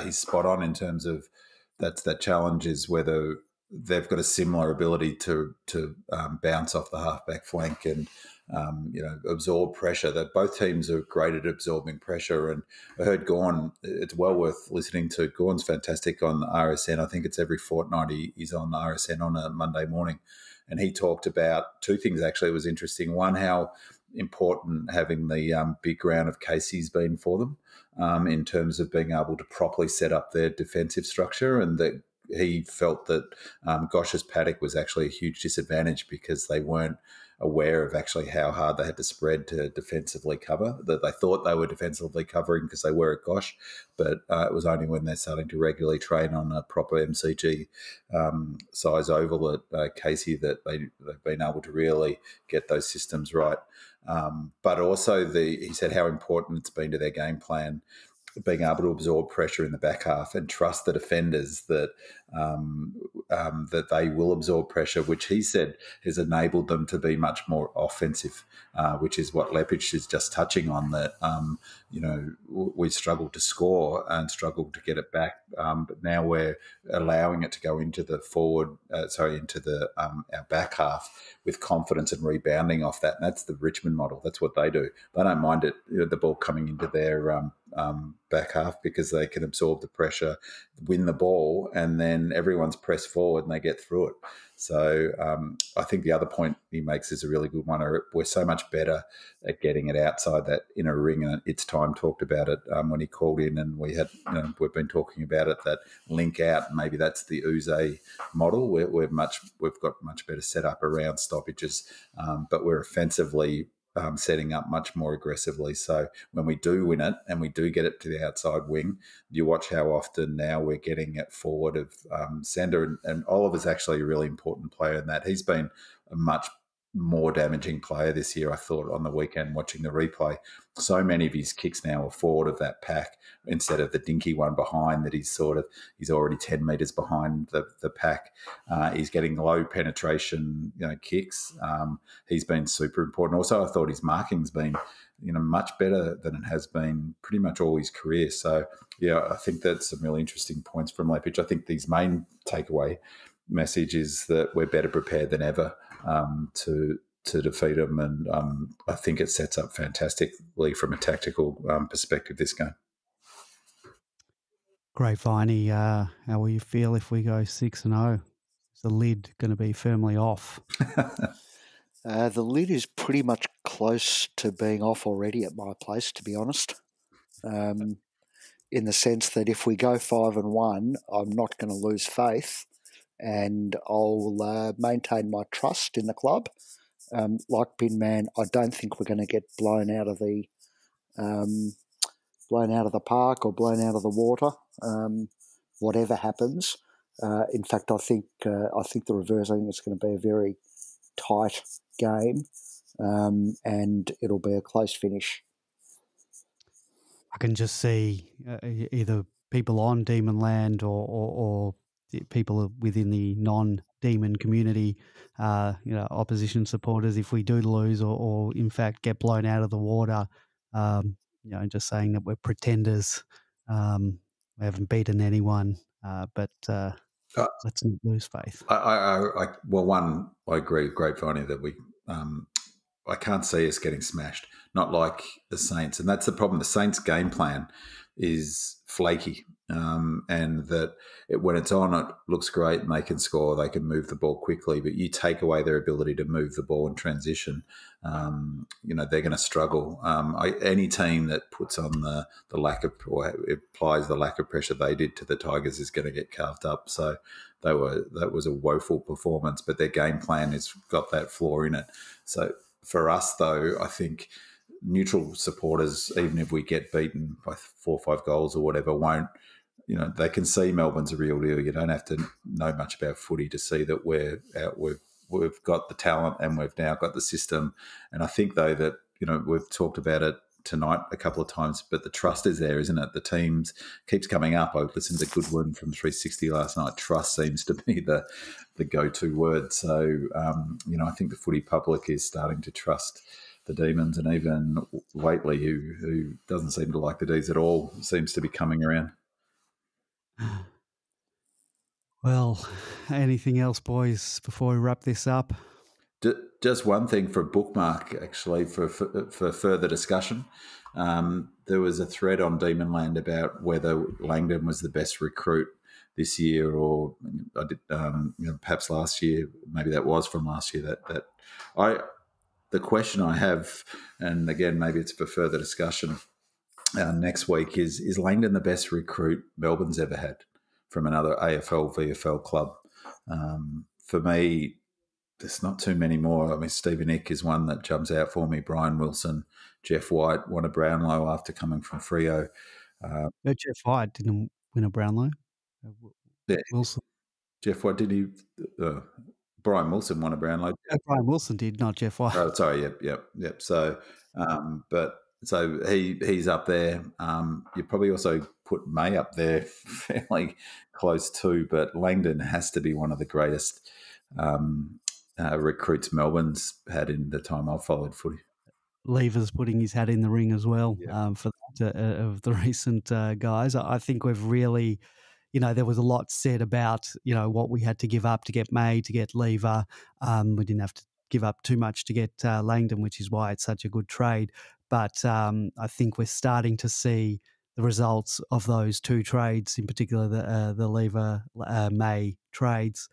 he's spot on in terms of that challenge is whether they've got a similar ability to bounce off the halfback flank and absorb pressure. That both teams are great at absorbing pressure. And I heard Gawn. It's well worth listening to. Gawn's fantastic on RSN. I think it's every fortnight he's on RSN on a Monday morning. And he talked about 2 things, actually. It was interesting. One, how important having the big round of Casey's been for them in terms of being able to properly set up their defensive structure, and that he felt that Gosh's paddock was actually a huge disadvantage because they weren't aware of actually how hard they had to spread to defensively cover. That they thought they were defensively covering because they were at Gosh, but it was only when they're starting to regularly train on a proper MCG size oval at Casey that they've been able to really get those systems right. But also he said how important it's been to their game plan, being able to absorb pressure in the back half and trust the defenders that that they will absorb pressure, which he said has enabled them to be much more offensive, which is what Lepich is just touching on, that, we struggled to score and struggled to get it back. But now we're allowing it to go into the our back half with confidence and rebounding off that. And that's the Richmond model. That's what they do. They don't mind it, the ball coming into their back half, because they can absorb the pressure, win the ball, and then everyone's pressed forward and they get through it. So I think the other point he makes is a really good one. We're so much better at getting it outside that inner ring, and It's Time talked about it when he called in, and we had, we've been talking about it, that link out. Maybe that's the Uze model. We've got much better setup around stoppages, but we're offensively setting up much more aggressively. So when we do win it and we do get it to the outside wing, you watch how often now we're getting it forward of Sander, and Oliver's actually a really important player in that. He's been a much more damaging player this year, I thought, on the weekend watching the replay. So many of his kicks now are forward of that pack instead of the dinky one behind that he's already 10 metres behind the pack. He's getting low penetration kicks. He's been super important. Also, I thought his marking's been much better than it has been pretty much all his career. So, yeah, I think that's some really interesting points from Lepich. I think his main takeaway message is that we're better prepared than ever to defeat them, and I think it sets up fantastically from a tactical perspective this game. Great, Viney. How will you feel if we go 6-0? Is the lid going to be firmly off? The lid is pretty much close to being off already at my place, to be honest. In the sense that if we go 5-1, I'm not going to lose faith, and I'll maintain my trust in the club. Like Bin Man, I don't think we're going to get blown out of the park or blown out of the water. Whatever happens. In fact, I think the reverse. I think it's going to be a very tight game, and it'll be a close finish. I can just see either people on Demon Land or people within the non-Demon community, opposition supporters, if we do lose or in fact get blown out of the water, just saying that we're pretenders. We haven't beaten anyone, but let's not lose faith. I agree with Grapevine that we I can't see us getting smashed, not like the Saints. And that's the problem. The Saints' game plan is flaky, and that when it's on, it looks great and they can score, they can move the ball quickly, but you take away their ability to move the ball in transition, they're going to struggle. Any team that puts on the lack of, or applies the lack of pressure they did to the Tigers is going to get carved up. So that was a woeful performance, but their game plan has got that flaw in it. So for us, though, I think neutral supporters, even if we get beaten by 4 or 5 goals or whatever, won't, they can see Melbourne's a real deal. You don't have to know much about footy to see that we've got the talent and we've now got the system. And I think, though, that, we've talked about it tonight a couple of times, but the trust is there, isn't it? The teams keeps coming up. I listened to Goodwin from 360 last night. Trust seems to be the go-to word. So, I think the footy public is starting to trust the Demons, and even Waitley, who doesn't seem to like the D's at all, seems to be coming around. Well, anything else, boys, before we wrap this up? Just one thing for a bookmark, actually, for further discussion. There was a thread on Demon Land about whether Langdon was the best recruit this year, or perhaps last year. Maybe that was from last year. The question I have, and again, maybe it's for further discussion next week, is Langdon the best recruit Melbourne's ever had from another AFL, VFL club? For me, there's not too many more. I mean, Stephen Ick is one that jumps out for me. Brian Wilson, Jeff White won a Brownlow after coming from Freo. No, Jeff White didn't win a Brownlow. Wilson. Jeff White, did he? Brian Wilson won a Brownlow. Brian Wilson did, not Jeff White. Oh, sorry, yep. So, so he's up there. You probably also put May up there fairly close too, but Langdon has to be one of the greatest recruits Melbourne's had in the time I've followed footy. Lever's putting his hat in the ring as well, for that, of the recent guys. I think we've really, there was a lot said about, what we had to give up to get May, to get Lever. We didn't have to give up too much to get Langdon, which is why it's such a good trade. But I think we're starting to see the results of those two trades, in particular the Lever May trades.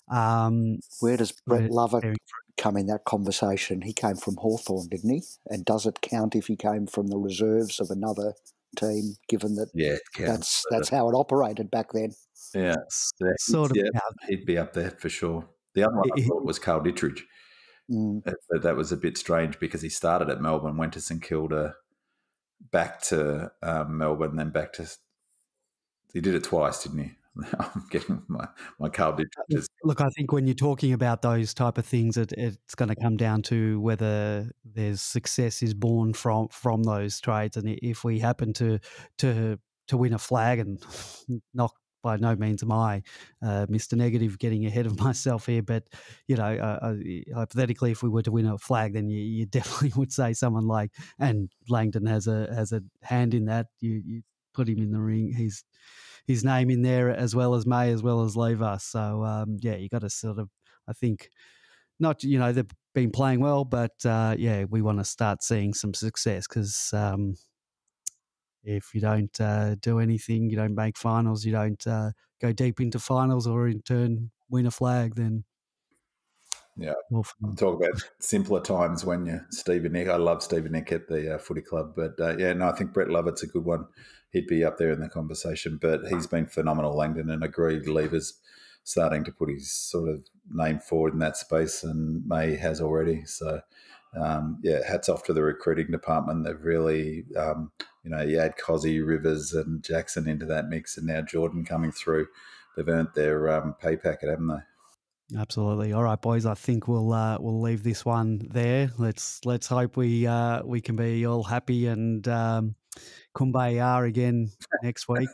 Where does Brett Lover come in that conversation? He came from Hawthorn, didn't he? And does it count if he came from the reserves of another team, given that that's how it operated back then? Yeah, he'd be up there for sure. The other one I thought was Carl Dittridge. But that was a bit strange because he started at Melbourne, went to St Kilda, back to Melbourne, then back to... He did it twice, didn't he? I'm getting my Carl Dittridge. Look, I think when you're talking about those type of things, it's going to come down to whether there's success is born from those trades. And if we happen to win a flag, and not by no means am I Mr. Negative getting ahead of myself here, but hypothetically, if we were to win a flag, then you definitely would say someone like, and Langdon has a hand in that. You put him in the ring. His name in there as well as May, as well as Lever. So, you got to sort of, I think, not, they've been playing well, but, we want to start seeing some success because if you don't do anything, you don't make finals, you don't go deep into finals or in turn win a flag, then yeah. awesome. I'm talking about simpler times when you Stevie Nick. I love Stevie Nick at the footy club, but I think Brett Lovett's a good one. He'd be up there in the conversation, but he's been phenomenal, Langdon, and agreed Lever's starting to put his sort of name forward in that space, and May has already. So, hats off to the recruiting department. They've really, you add Cozzy, Rivers and Jackson into that mix, and now Jordan coming through. They've earned their pay packet, haven't they? Absolutely. All right, boys. I think we'll leave this one there. Let's hope we can be all happy and kumbaya again next week.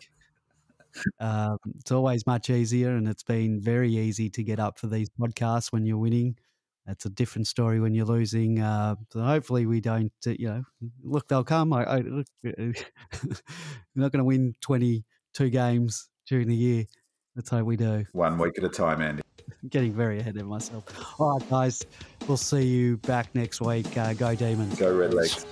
It's always much easier, and it's been very easy to get up for these podcasts when you're winning. That's a different story when you're losing. So hopefully we don't. Look, they'll come. We're not going to win 22 games during the year. Let's hope we do. 1 week at a time, Andy. Getting very ahead of myself. All right, guys. We'll see you back next week. Go Demons. Go Red Legs.